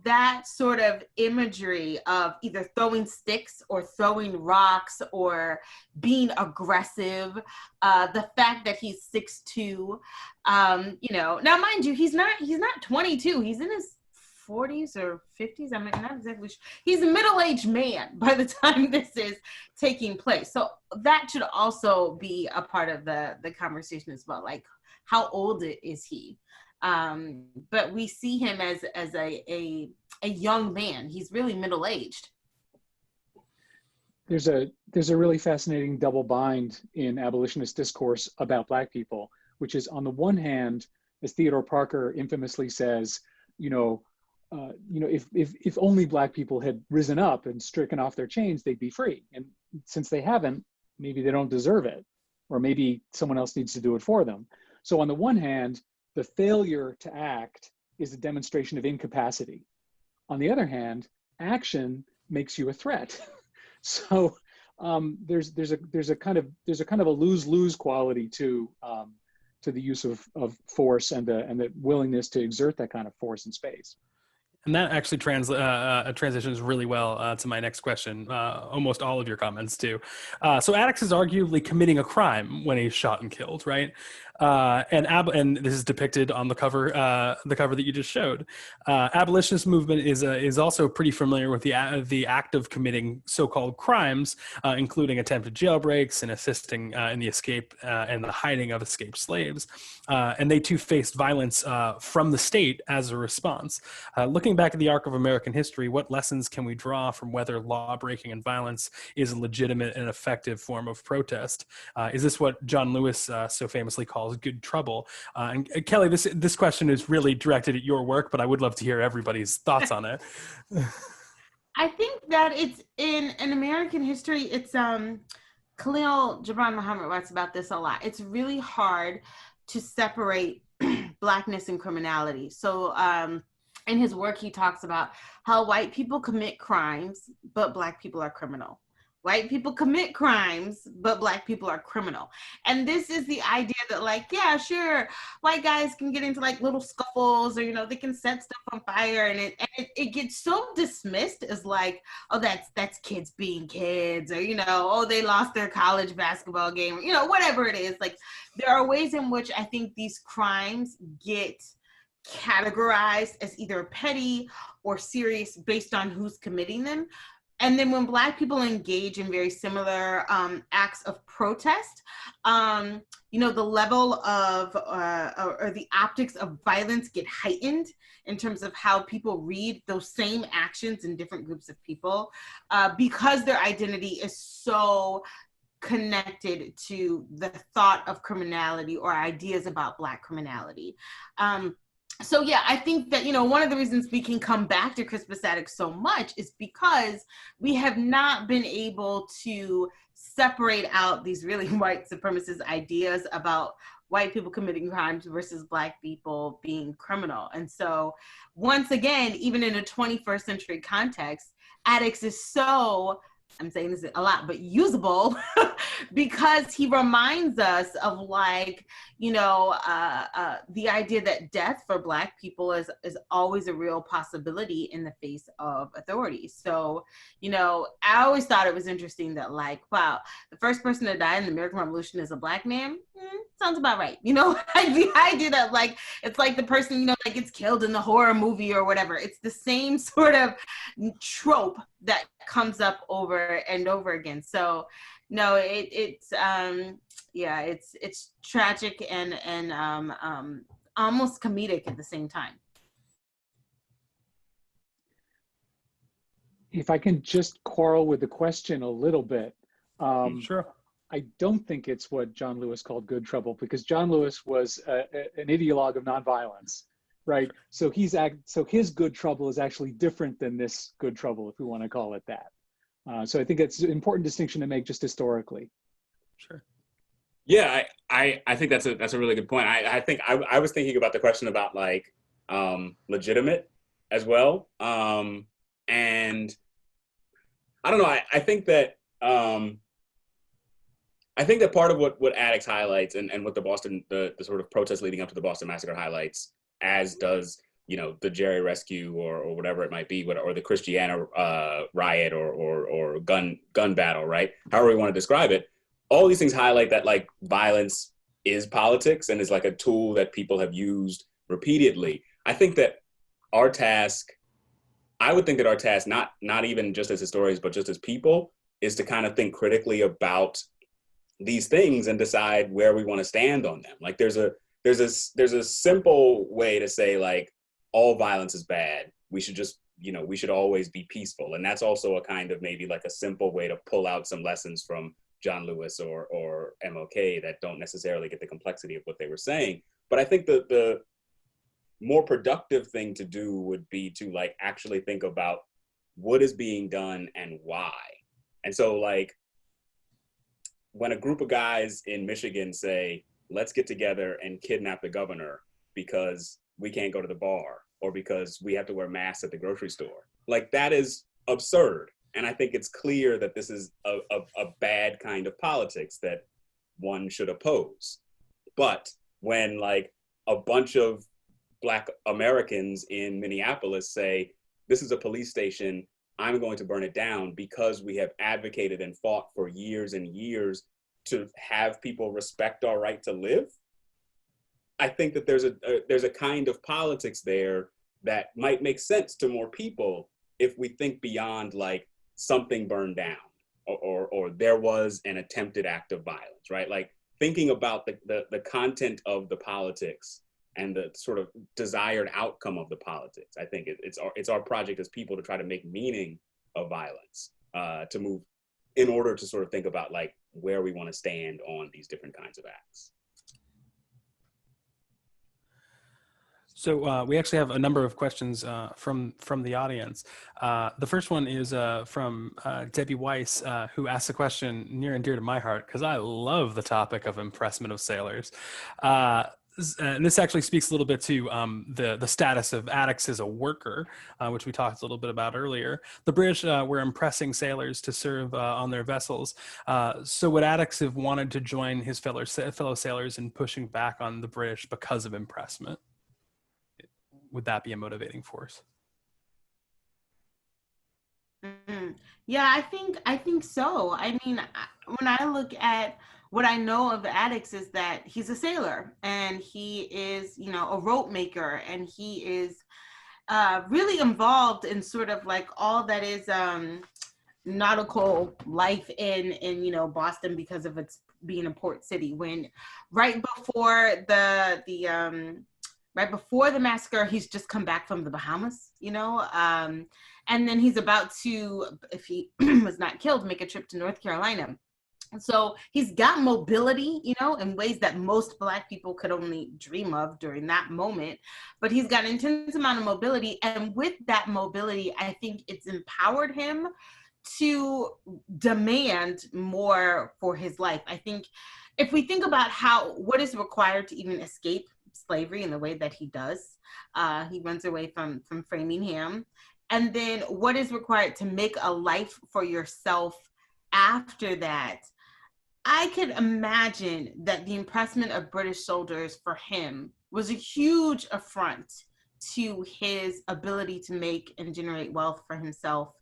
that sort of imagery of either throwing sticks or throwing rocks or being aggressive, the fact that he's 6'2", now mind you, he's not 22, he's in his 40s or 50s. I'm not exactly sure. He's a middle-aged man by the time this is taking place. So that should also be a part of the conversation as well. Like, how old is he? But we see him as a young man. He's really middle-aged. There's a really fascinating double bind in abolitionist discourse about Black people, which is, on the one hand, as Theodore Parker infamously says, if only Black people had risen up and stricken off their chains, they'd be free. And since they haven't, maybe they don't deserve it, or maybe someone else needs to do it for them. So on the one hand, the failure to act is a demonstration of incapacity. On the other hand, action makes you a threat. So there's a kind of a lose-lose quality to the use of force and the willingness to exert that kind of force in space. And that actually transitions really well to my next question, almost all of your comments too. So Addicts is arguably committing a crime when he's shot and killed, right? And this is depicted on the cover that you just showed. Abolitionist movement is also pretty familiar with the act of committing so-called crimes, including attempted jailbreaks and assisting in the escape and the hiding of escaped slaves. And they too faced violence from the state as a response. Looking back at the arc of American history, what lessons can we draw from whether law-breaking and violence is a legitimate and effective form of protest? Is this what John Lewis so famously calls good trouble? And Kelly, this question is really directed at your work, but I would love to hear everybody's thoughts on it. I think that it's in American history, it's Khalil Gibran Muhammad writes about this a lot. It's really hard to separate Blackness and criminality. So in his work, he talks about how white people commit crimes, but Black people are criminal. White people commit crimes, but Black people are criminal. And this is the idea that, like, yeah, sure, white guys can get into like little scuffles, or, they can set stuff on fire, and it gets so dismissed as like, oh, that's kids being kids, or, oh, they lost their college basketball game, whatever it is. Like, there are ways in which I think these crimes get categorized as either petty or serious based on who's committing them. And then when Black people engage in very similar acts of protest, the level of or the optics of violence get heightened in terms of how people read those same actions in different groups of people, because their identity is so connected to the thought of criminality or ideas about Black criminality. So yeah, I think that, one of the reasons we can come back to Crispus Attucks so much is because we have not been able to separate out these really white supremacist ideas about white people committing crimes versus Black people being criminal. And so once again, even in a 21st century context, Attucks is so, I'm saying this a lot, but usable because he reminds us of like, the idea that death for Black people is always a real possibility in the face of authority. So, I always thought it was interesting that like, wow, the first person to die in the American Revolution is a Black man. Sounds about right. Like the idea that like, it's like the person, that gets killed in the horror movie or whatever. It's the same sort of trope that comes up over and over again. So no, it's tragic and almost comedic at the same time. If I can just quarrel with the question a little bit. Sure. I don't think it's what John Lewis called good trouble, because John Lewis was an ideologue of nonviolence, right? So his good trouble is actually different than this good trouble, if we want to call it that. So I think it's an important distinction to make just historically. Sure. Yeah, I think that's a really good point. I think I was thinking about the question about like legitimate as well, and I don't know. I think that I think that part of what Addicts highlights and what the sort of protest leading up to the Boston Massacre highlights, as does, you know, the Jerry Rescue or whatever it might be, or the Christiana riot or gun battle, right? However we want to describe it, all these things highlight that like violence is politics and is like a tool that people have used repeatedly. I would think that our task, not even just as historians, but just as people, is to kind of think critically about these things and decide where we want to stand on them. Like there's a simple way to say like all violence is bad. We should just, you know, we should always be peaceful. And that's also a kind of maybe like a simple way to pull out some lessons from John Lewis or MLK that don't necessarily get the complexity of what they were saying. But I think the more productive thing to do would be to like actually think about what is being done and why. And so like, when a group of guys in Michigan say, let's get together and kidnap the governor because we can't go to the bar or because we have to wear masks at the grocery store, like that is absurd. And I think it's clear that this is a bad kind of politics that one should oppose. But when like a bunch of Black Americans in Minneapolis say, this is a police station, I'm going to burn it down because we have advocated and fought for years and years to have people respect our right to live. I think that there's a kind of politics there that might make sense to more people if we think beyond like something burned down or there was an attempted act of violence, right? Like thinking about the content of the politics and the sort of desired outcome of the politics. I think it's our project as people to try to make meaning of violence, to move in order to sort of think about like where we want to stand on these different kinds of acts. So we actually have a number of questions from the audience. The first one is from Debbie Weiss, who asked a question near and dear to my heart because I love the topic of impressment of sailors. And this actually speaks a little bit to the status of addicts as a worker, which we talked a little bit about earlier. The British were impressing sailors to serve on their vessels. So would addicts have wanted to join his fellow sailors in pushing back on the British because of impressment? Would that be a motivating force? Yeah, I think so. I mean, when I look at what I know of Addicts is that he's a sailor and he is, you know, a rope maker, and he is really involved in sort of like all that is nautical life in you know, Boston because of its being a port city. When right before the massacre, he's just come back from the Bahamas, you know, and then he's about to, if he was not killed, make a trip to North Carolina. So he's got mobility, you know, in ways that most Black people could only dream of during that moment. But he's got an intense amount of mobility. And with that mobility, I think it's empowered him to demand more for his life. I think if we think about what is required to even escape slavery in the way that he does, he runs away from Framingham. And then what is required to make a life for yourself after that, I could imagine that the impressment of British soldiers for him was a huge affront to his ability to make and generate wealth for himself.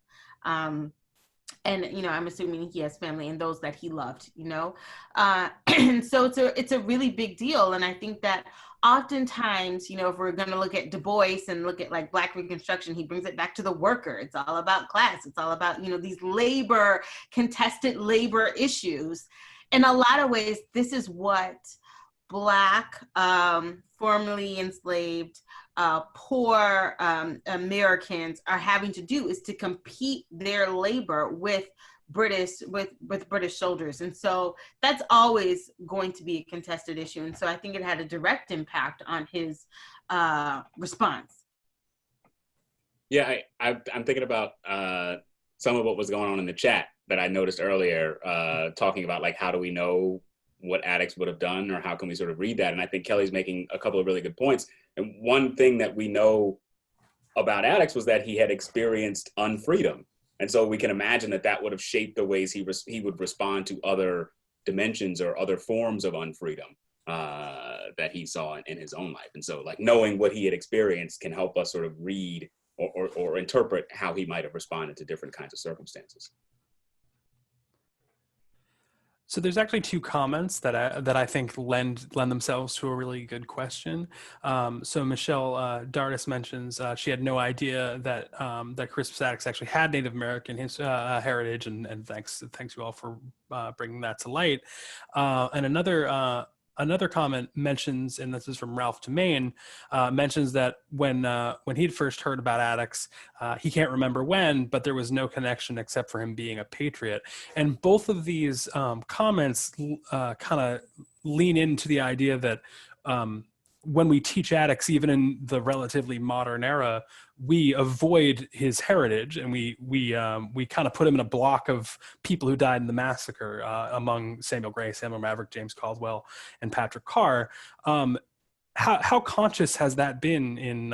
And, you know, I'm assuming he has family and those that he loved, you know? And so it's a really big deal. And I think that oftentimes, you know, if we're going to look at Du Bois and look at like Black Reconstruction, he brings it back to the worker. It's all about class. It's all about, you know, these contested labor issues. In a lot of ways, this is what Black, formerly enslaved, poor Americans are having to do, is to compete their labor with British soldiers. And so that's always going to be a contested issue. And so I think it had a direct impact on his response. Yeah, I'm thinking about some of what was going on in the chat that I noticed earlier, talking about like, how do we know what Addicts would have done, or how can we sort of read that? And I think Kelly's making a couple of really good points. And one thing that we know about Addicts was that he had experienced unfreedom. And so we can imagine that would have shaped the ways he would respond to other dimensions or other forms of unfreedom that he saw in his own life. And so like knowing what he had experienced can help us sort of read or interpret how he might have responded to different kinds of circumstances. So there's actually two comments that I think lend themselves to a really good question. So Michelle Dardis mentions she had no idea that that Crispus Attucks actually had Native American heritage, and thanks you all for bringing that to light. And another comment mentions, and this is from Ralph Temain, mentions that when he'd first heard about Attucks, he can't remember when, but there was no connection except for him being a patriot. And both of these comments kind of lean into the idea that when we teach Attucks, even in the relatively modern era, we avoid his heritage, and we kind of put him in a block of people who died in the massacre, among Samuel Gray, Samuel Maverick, James Caldwell, and Patrick Carr. How conscious has that been in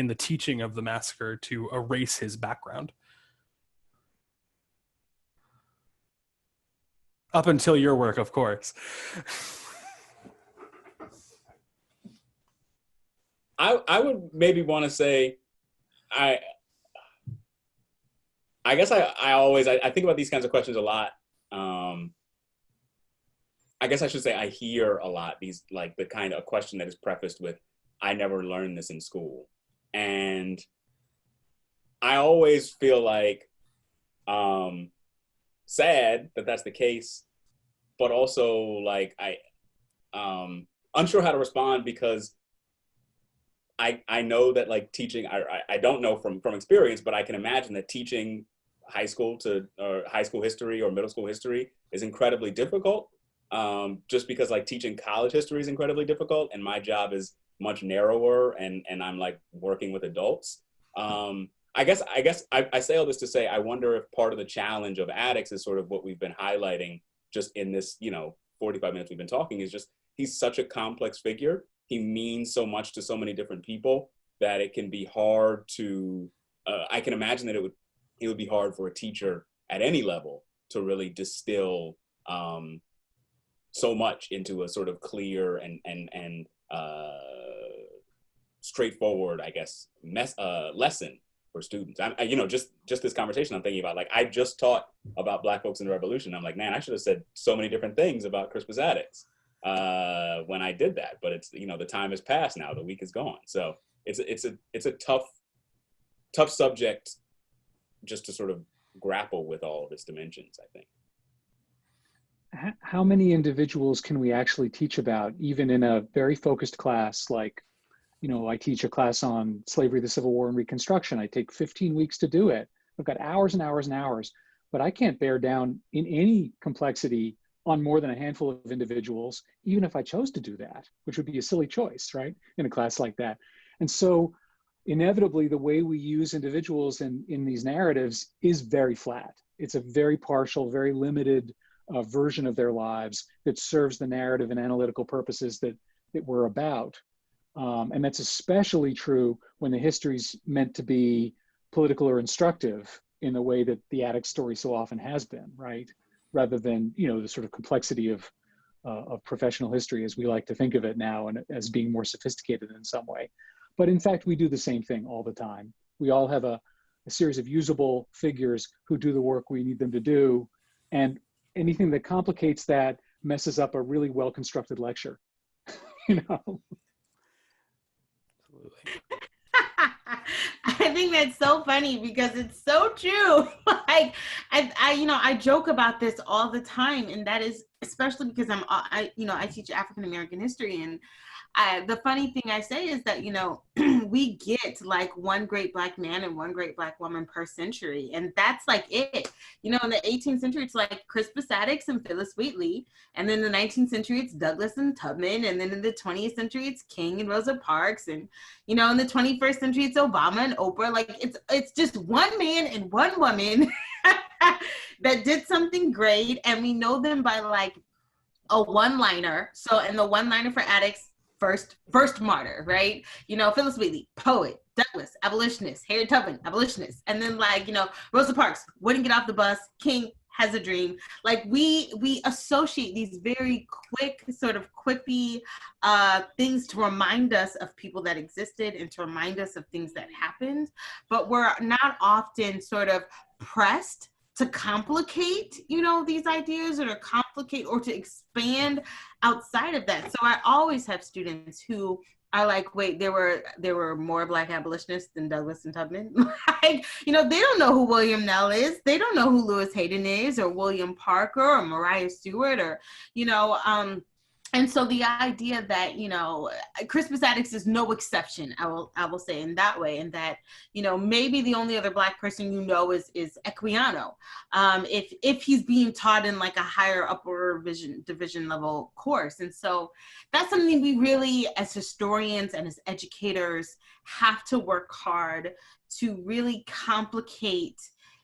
the teaching of the massacre to erase his background? Up until your work, of course. I would maybe want to say, I guess I think about these kinds of questions a lot. I guess I should say I hear a lot these, like the kind of question that is prefaced with, I never learned this in school. And I always feel like sad that that's the case, but also like unsure how to respond, because I know that like teaching, I don't know from experience, but I can imagine that teaching high school history or middle school history is incredibly difficult, just because like teaching college history is incredibly difficult, and my job is much narrower, and I'm like working with adults. I guess I say all this to say, I wonder if part of the challenge of Addicts is sort of what we've been highlighting just in this, 45 minutes we've been talking, is just, he's such a complex figure. He means so much to so many different people that it can be hard to, I can imagine that it would be hard for a teacher at any level to really distill so much into a sort of clear and straightforward, I guess, lesson for students. Just this conversation I'm thinking about, like, I just taught about Black folks in the Revolution. I'm like, man, I should have said so many different things about Crispus Attucks when I did that, but it's, the time has passed now, the week is gone. So it's a tough subject just to sort of grapple with all of its dimensions, I think. How many individuals can we actually teach about, even in a very focused class? Like, I teach a class on slavery, the Civil War, and Reconstruction. I take 15 weeks to do it. I've got hours and hours and hours, but I can't bear down in any complexity on more than a handful of individuals, even if I chose to do that, which would be a silly choice, right, in a class like that. And so inevitably, the way we use individuals in these narratives is very flat. It's a very partial, very limited version of their lives that serves the narrative and analytical purposes that we're about. And that's especially true when the history's meant to be political or instructive in the way that the Attucks story so often has been, right? Rather than, the sort of complexity of professional history as we like to think of it now, and as being more sophisticated in some way. But in fact, we do the same thing all the time. We all have a series of usable figures who do the work we need them to do. And anything that complicates that messes up a really well-constructed lecture, Absolutely. I think that's so funny because it's so true. Like, I joke about this all the time, and that is especially because I teach African American history, and the funny thing I say is that, we get like one great Black man and one great Black woman per century. And that's like it. In the 18th century, it's like Crispus Attucks and Phyllis Wheatley. And then in the 19th century, it's Douglass and Tubman. And then in the 20th century, it's King and Rosa Parks. And, in the 21st century, it's Obama and Oprah. Like, it's just one man and one woman that did something great. And we know them by like a one-liner. So, and the one-liner for Attucks, first martyr, right? Phyllis Wheatley, poet. Douglass, abolitionist. Harriet Tubman, abolitionist. And then Rosa Parks wouldn't get off the bus. King has a dream. Like we associate these very quick, sort of quippy things to remind us of people that existed and to remind us of things that happened, but we're not often sort of pressed to complicate, you know, these ideas, or to complicate or to expand outside of that. So I always have students who are like, wait, there were more Black abolitionists than Douglass and Tubman. Like, you know, they don't know who William Nell is. They don't know who Lewis Hayden is, or William Parker, or Mariah Stewart, or, you know, and so the idea that, you know, Crispus Attucks is no exception, I will say, in that way, and that, you know, maybe the only other Black person you know is Equiano, if he's being taught in like a higher upper division level course. And so that's something we really, as historians and as educators, have to work hard to really complicate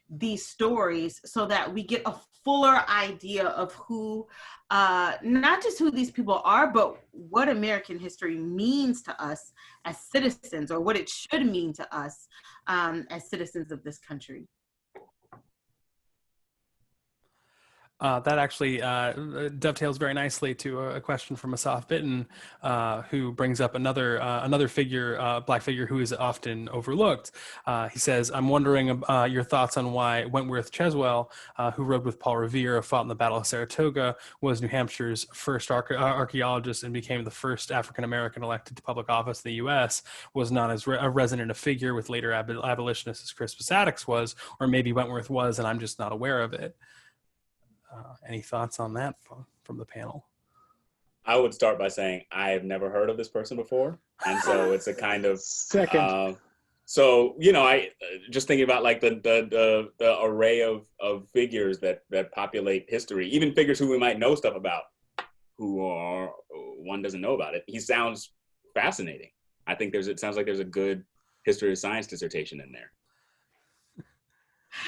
these stories so that we get a fuller idea of who, not just who these people are, but what American history means to us as citizens, or what it should mean to us as citizens of this country. That actually dovetails very nicely to a question from Asaf Bitton, who brings up another figure, Black figure, who is often overlooked. He says, "I'm wondering your thoughts on why Wentworth Cheswell, who rode with Paul Revere, fought in the Battle of Saratoga, was New Hampshire's first archaeologist, and became the first African-American elected to public office in the U.S., was not as resonant a figure with later abolitionists as Crispus Attucks was, or maybe Wentworth was, and I'm just not aware of it." Any thoughts on that from the panel? I would start by saying I have never heard of this person before, and so it's a kind of second. So, you know, I just thinking about like the array of figures that populate history, even figures who we might know stuff about, who are one doesn't know about it. He sounds fascinating. I think it sounds like there's a good history of science dissertation in there.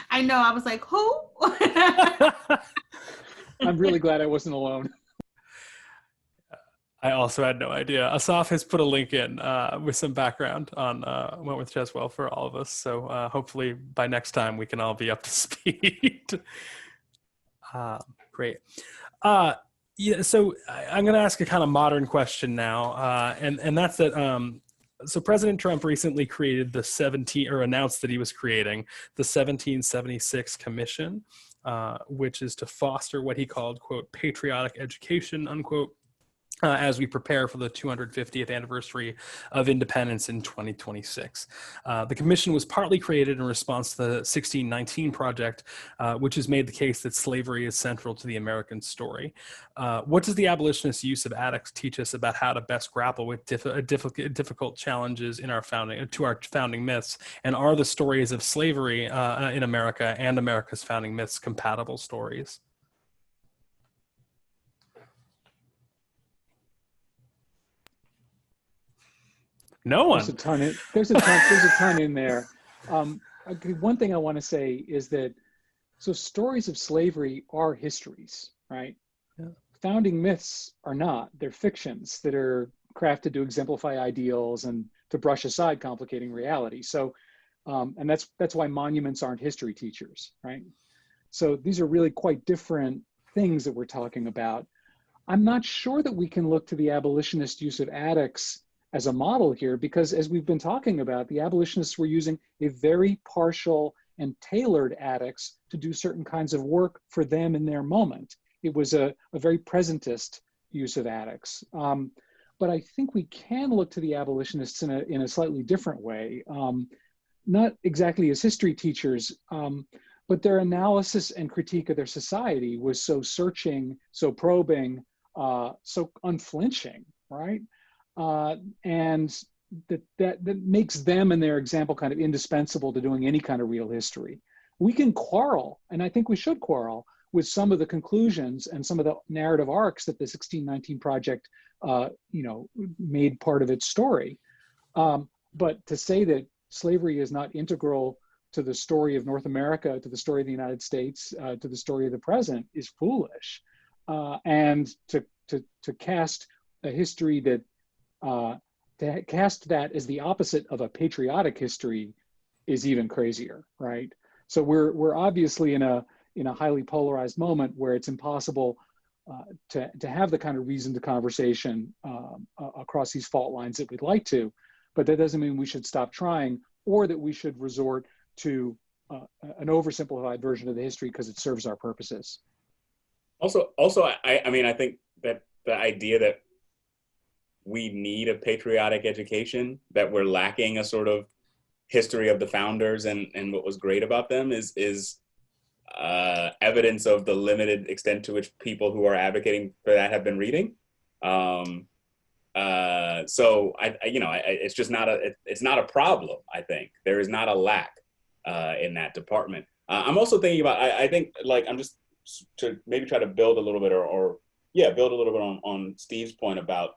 I know, I was like, who? I'm really glad I wasn't alone. I also had no idea. Asaf has put a link in with some background on Wentworth Cheswell for all of us. So hopefully by next time we can all be up to speed. Great. Yeah, so I'm going to ask a kind of modern question now, and that's that. So President Trump recently created announced that he was creating the 1776 Commission, which is to foster what he called, quote, patriotic education, unquote, as we prepare for the 250th anniversary of independence in 2026. The commission was partly created in response to the 1619 Project, which has made the case that slavery is central to the American story. What does the abolitionist use of Addicts teach us about how to best grapple with difficult challenges in our founding myths? And are the stories of slavery in America and America's founding myths compatible stories? No one. There's a ton in there. One thing I want to say is that, so stories of slavery are histories, right? Yeah. Founding myths are not. They're fictions that are crafted to exemplify ideals and to brush aside complicating reality. So, and that's why monuments aren't history teachers, right? So these are really quite different things that we're talking about. I'm not sure that we can look to the abolitionist use of Addicts as a model here, because as we've been talking about, the abolitionists were using a very partial and tailored Addicts to do certain kinds of work for them in their moment. It was a very presentist use of Addicts. But I think we can look to the abolitionists in a slightly different way, not exactly as history teachers, but their analysis and critique of their society was so searching, so probing, so unflinching, right? And that makes them and their example kind of indispensable to doing any kind of real history. We can quarrel, and I think we should quarrel, with some of the conclusions and some of the narrative arcs that the 1619 Project, made part of its story. But to say that slavery is not integral to the story of North America, to the story of the United States, to the story of the present is foolish. And to cast a history that to cast that as the opposite of a patriotic history is even crazier, right? So we're obviously in in a highly polarized moment where it's impossible to have the kind of reasoned conversation across these fault lines that we'd like to. But that doesn't mean we should stop trying, or that we should resort to an oversimplified version of the history because it serves our purposes. Also, I mean, I think that the idea that we need a patriotic education, that we're lacking a sort of history of the founders and what was great about them is evidence of the limited extent to which people who are advocating for that have been reading. So it's just it's not a problem. I think there is not a lack in that department. I'm also thinking about, I think, like, I'm just to maybe try to build a little bit build a little bit on Steve's point about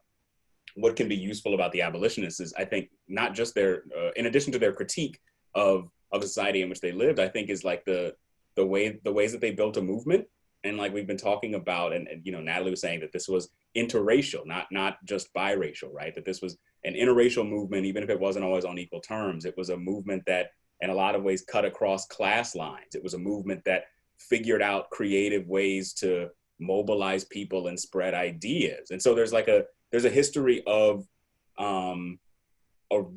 what can be useful about the abolitionists is, I think, not just their, in addition to their critique of the society in which they lived, I think is like the ways that they built a movement. And like we've been talking about, and Natalie was saying that this was interracial, not just biracial, right? That this was an interracial movement, even if it wasn't always on equal terms. It was a movement that in a lot of ways cut across class lines. It was a movement that figured out creative ways to mobilize people and spread ideas. And so there's a history of a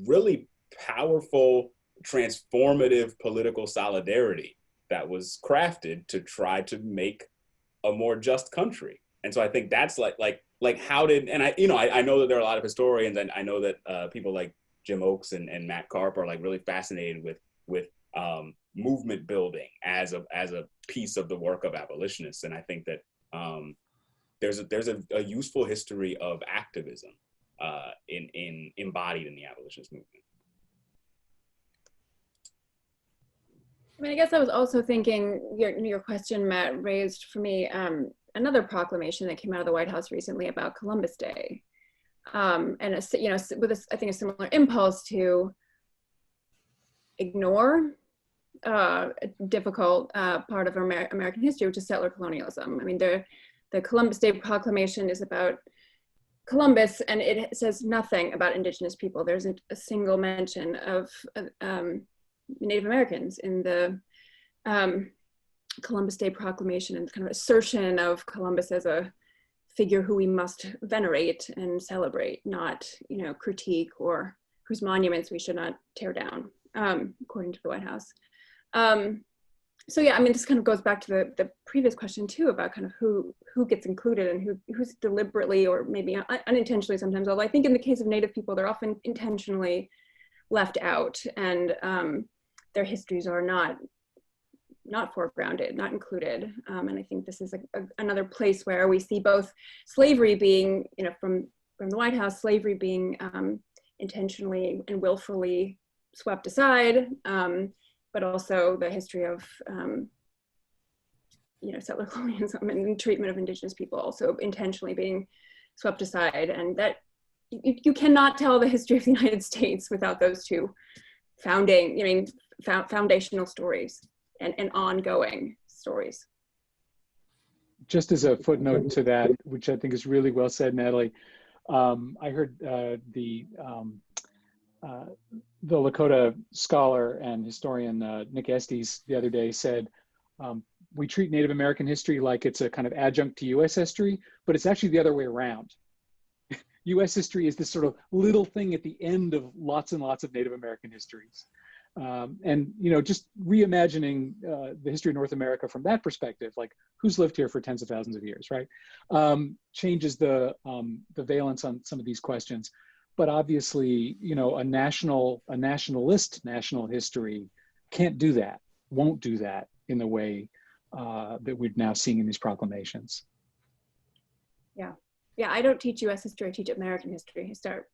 really powerful, transformative political solidarity that was crafted to try to make a more just country. And so I think that's like how did, and I know that there are a lot of historians, and I know that people like Jim Oakes and Matt Karp are like really fascinated with movement building as a piece of the work of abolitionists. And I think that there's a useful history of activism embodied in the abolitionist movement. I mean, I guess I was also thinking your question, Matt, raised for me another proclamation that came out of the White House recently about Columbus Day, and with I think a similar impulse to ignore a difficult part of American history, which is settler colonialism. I mean, the Columbus Day Proclamation is about Columbus, and it says nothing about indigenous people. There isn't a single mention of Native Americans in the Columbus Day Proclamation, and kind of assertion of Columbus as a figure who we must venerate and celebrate, not critique, or whose monuments we should not tear down, according to the White House. So yeah, I mean, this kind of goes back to the previous question too, about kind of who gets included and who's deliberately or maybe unintentionally sometimes, although I think in the case of Native people, they're often intentionally left out, and their histories are not foregrounded, not included. And I think this is another place where we see both slavery being, from the White House, slavery being intentionally and willfully swept aside, but also the history of settler colonialism and treatment of indigenous people also intentionally being swept aside. And that you cannot tell the history of the United States without those two foundational stories and ongoing stories. Just as a footnote to that, which I think is really well said, Natalie, I heard the Lakota scholar and historian Nick Estes the other day said, we treat Native American history like it's a kind of adjunct to US history, but it's actually the other way around. US history is this sort of little thing at the end of lots and lots of Native American histories. And just reimagining the history of North America from that perspective, like who's lived here for tens of thousands of years, right? Changes the valence on some of these questions. But obviously, a nationalist national history can't do that, won't do that in the way that we're now seeing in these proclamations. Yeah, I don't teach US history, I teach American history. I start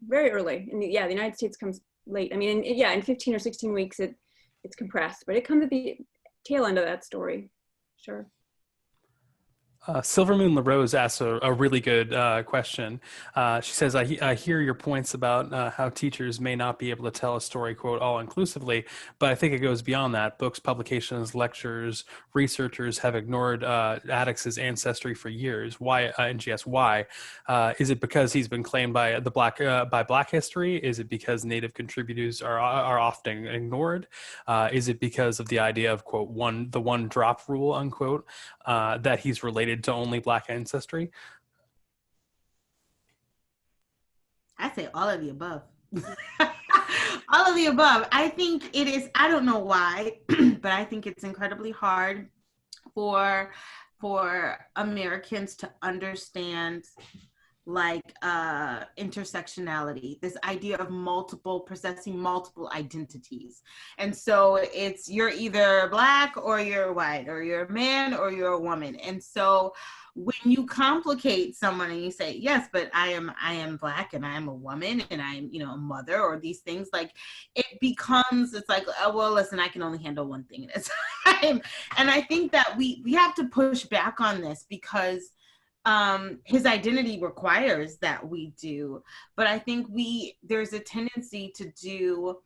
very early. And the United States comes late. I mean, in 15 or 16 weeks, it's compressed, but it comes at the tail end of that story, sure. Silvermoon LaRose asks a really good question. She says, I hear your points about how teachers may not be able to tell a story, quote, all inclusively, but I think it goes beyond that. Books, publications, lectures, researchers have ignored Attucks' ancestry for years. Why, and she asks, why? Is it because he's been claimed by Black history? Is it because Native contributors are often ignored? Is it because of the idea of, quote, the one drop rule, unquote, that he's related to only Black ancestry? I say all of the above. All of the above. I think it is, I don't know why, but I think it's incredibly hard for Americans to understand like intersectionality, this idea of possessing multiple identities. And so it's, you're either Black or you're white, or you're a man or you're a woman. And so when you complicate someone and you say, yes, but I am Black and I am a woman and I'm, a mother, or these things, like it becomes, it's like, oh, well, listen, I can only handle one thing at a time. And I think that we have to push back on this, because his identity requires that we do. But I think there's a tendency to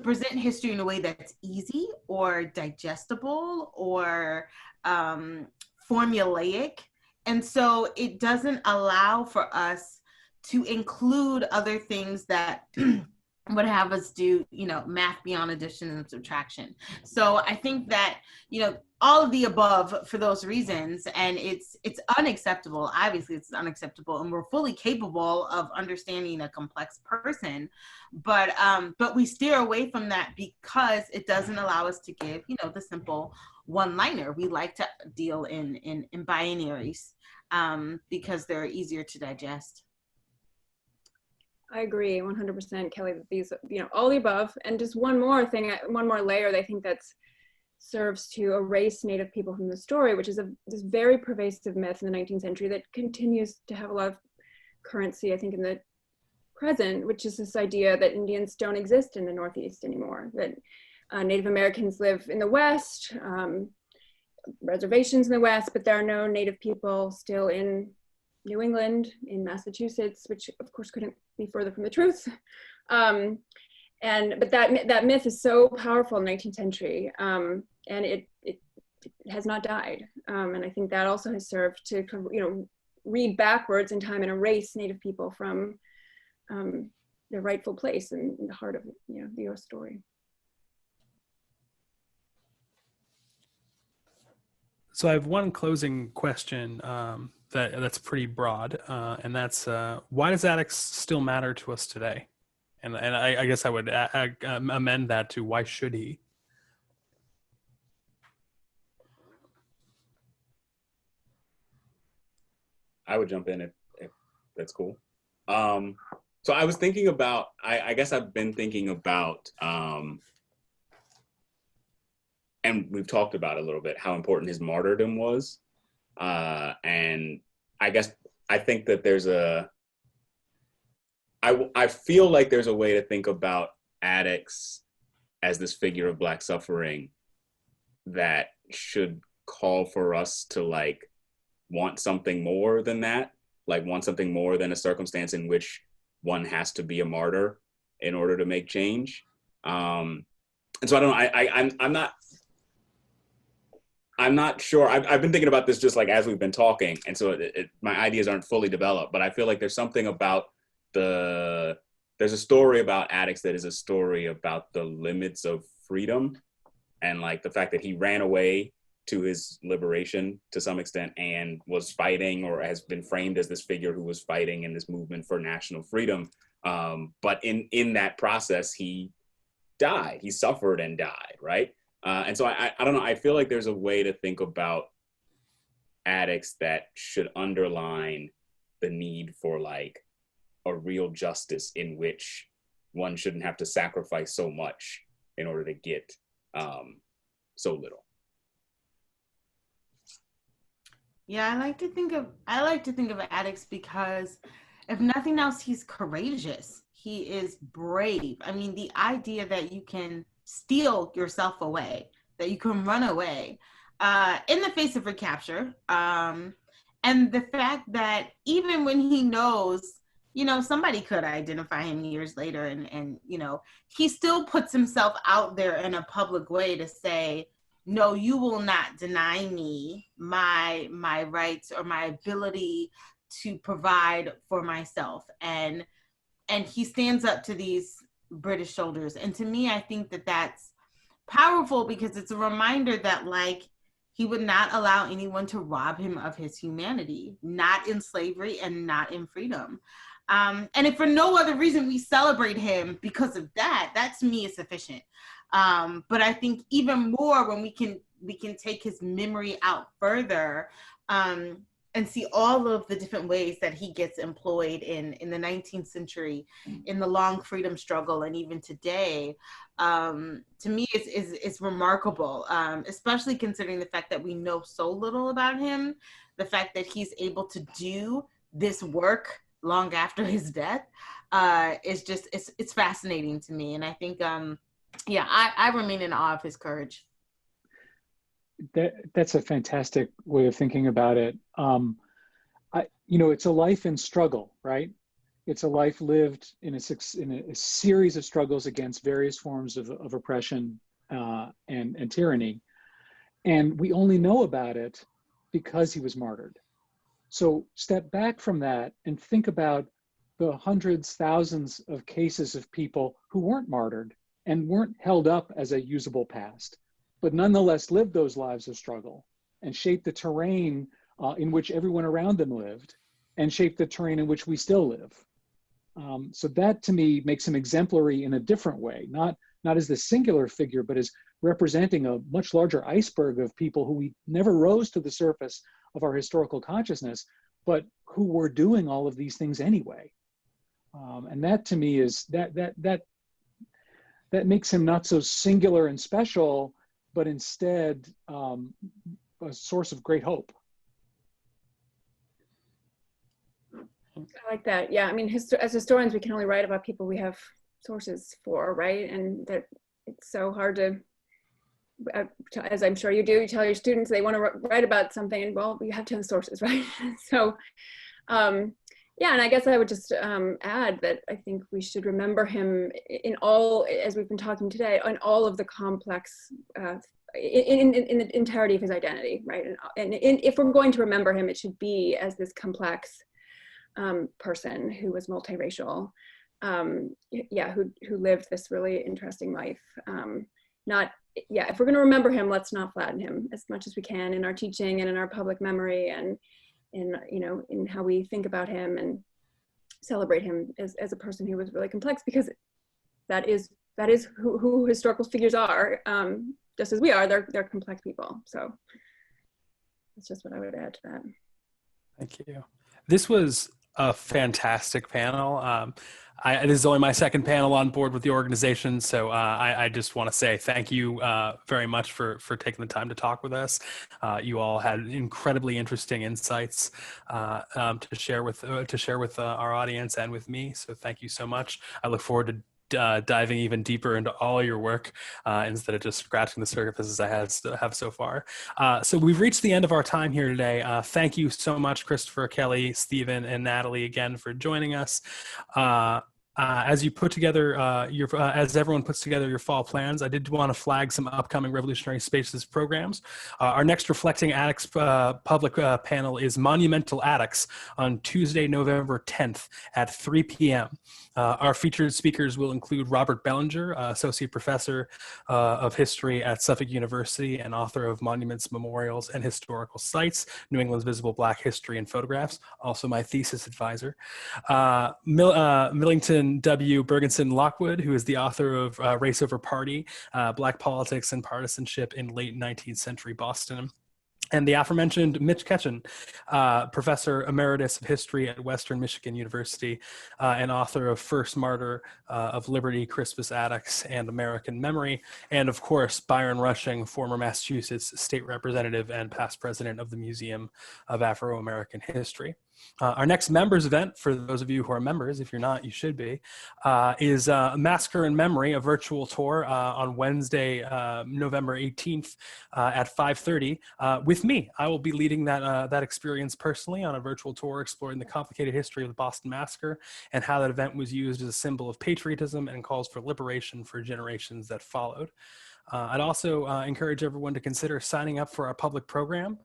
present history in a way that's easy or digestible or formulaic. And so it doesn't allow for us to include other things that would have us do, math beyond addition and subtraction. So I think that, all of the above for those reasons, and it's unacceptable. Obviously it's unacceptable, and we're fully capable of understanding a complex person, but we steer away from that because it doesn't allow us to give, the simple one-liner. We like to deal in binaries because they're easier to digest. I agree 100%, Kelly, that these, all the above. And just one more thing, one more layer that I think serves to erase Native people from the story, which is this very pervasive myth in the 19th century that continues to have a lot of currency, I think, in the present, which is this idea that Indians don't exist in the Northeast anymore, that Native Americans live in the West, reservations in the West, but there are no Native people still in New England, in Massachusetts, which of course couldn't be further from the truth. But that myth is so powerful in the 19th century, and it has not died. And I think that also has served to, read backwards in time and erase Native people from their rightful place in the heart of, the US story. So I have one closing question that's pretty broad, and that's why does Addicts still matter to us today? And I guess I would amend that to why should he? I would jump in if that's cool. So I was thinking about, I guess I've been thinking about, and we've talked about a little bit how important his martyrdom was. And I guess I think that I feel like there's a way to think about Addicts as this figure of Black suffering that should call for us to want something more than that, want something more than a circumstance in which one has to be a martyr in order to make change. And so I don't know, I'm not sure. I've been thinking about this just as we've been talking, and so my ideas aren't fully developed, but I feel like there's something about there's a story about Addicts that is a story about the limits of freedom, and the fact that he ran away to his liberation to some extent and was fighting, or has been framed as this figure who was fighting in this movement for national freedom. But in that process, he died, he suffered and died, right? And so I don't know, I feel like there's a way to think about Addicts that should underline the need for a real justice in which one shouldn't have to sacrifice so much in order to get so little. Yeah, I like to think of Addicts because if nothing else, he's courageous. He is brave. I mean, the idea that you can steal yourself away, that you can run away, in the face of recapture. And the fact that even when he knows, somebody could identify him years later, and he still puts himself out there in a public way to say, no, you will not deny me my rights or my ability to provide for myself. And he stands up to these British soldiers. And to me, I think that that's powerful, because it's a reminder that, like, he would not allow anyone to rob him of his humanity, not in slavery and not in freedom. And if for no other reason we celebrate him because of that, that to me is sufficient. But I think even more when we can take his memory out further, and see all of the different ways that he gets employed in the 19th century, in the long freedom struggle, and even today, to me is remarkable, especially considering the fact that we know so little about him, the fact that he's able to do this work long after his death, is just, it's fascinating to me. And I think, I remain in awe of his courage. That's a fantastic way of thinking about it. It's a life in struggle, right? It's a life lived in a series of struggles against various forms of oppression and tyranny. And we only know about it because he was martyred. So step back from that and think about the hundreds, thousands of cases of people who weren't martyred and weren't held up as a usable past, but nonetheless lived those lives of struggle and shaped the terrain in which everyone around them lived, and shaped the terrain in which we still live. So that to me makes him exemplary in a different way, not as the singular figure, but as representing a much larger iceberg of people who we never rose to the surface of our historical consciousness, but who were doing all of these things anyway. And that to me is, that makes him not so singular and special, but instead a source of great hope. I like that. Yeah, I mean, as historians, we can only write about people we have sources for, right? And that it's so hard to, as I'm sure you do, you tell your students they want to write about something, and well, you have to have sources, right? So, yeah, and I guess I would just add that I think we should remember him in all, as we've been talking today, on all of the complex, in the entirety of his identity, right? And if we're going to remember him, it should be as this complex person who was multiracial, who lived this really interesting life. If we're going to remember him, let's not flatten him as much as we can in our teaching and in our public memory, and in how we think about him and celebrate him as a person who was really complex, because that is who historical figures are, just as we are. They're complex people. So that's just what I would add to that. Thank you. This was a fantastic panel. This is only my second panel on board with the organization, so I just want to say thank you very much for taking the time to talk with us. You all had incredibly interesting insights to share with our audience and with me. So thank you so much. I look forward to diving even deeper into all your work instead of just scratching the surface as I have so far. So we've reached the end of our time here today. Thank you so much, Christopher, Kelly, Stephen, and Natalie again for joining us. As you put together as everyone puts together your fall plans, I did want to flag some upcoming Revolutionary Spaces programs. Our next Reflecting Addicts public panel is Monumental Addicts on Tuesday, November 10th at 3 p.m. Our featured speakers will include Robert Bellinger, Associate Professor of History at Suffolk University and author of Monuments, Memorials, and Historical Sites, New England's Visible Black History and Photographs, also my thesis advisor. Millington W. Bergenson Lockwood, who is the author of Race Over Party, Black Politics and Partisanship in Late 19th Century Boston. And the aforementioned Mitch Ketchen, Professor Emeritus of History at Western Michigan University and author of First Martyr of Liberty, Crispus Attucks, and American Memory. And of course, Byron Rushing, former Massachusetts State Representative and past President of the Museum of Afro-American History. Our next members event, for those of you who are members, if you're not, you should be, is Massacre in Memory, a virtual tour on Wednesday, November 18th at 5:30 with me. I will be leading that experience personally on a virtual tour exploring the complicated history of the Boston Massacre and how that event was used as a symbol of patriotism and calls for liberation for generations that followed. I'd also encourage everyone to consider signing up for our public program,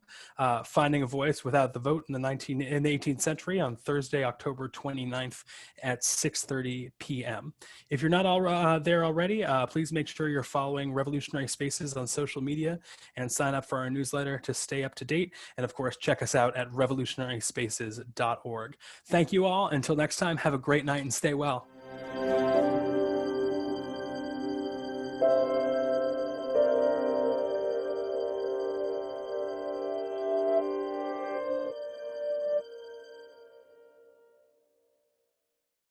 Finding a Voice Without the Vote in the 18th Century, on Thursday, October 29th at 6:30 p.m. If you're not there already, please make sure you're following Revolutionary Spaces on social media and sign up for our newsletter to stay up to date. And of course, check us out at revolutionaryspaces.org. Thank you all. Until next time, have a great night and stay well.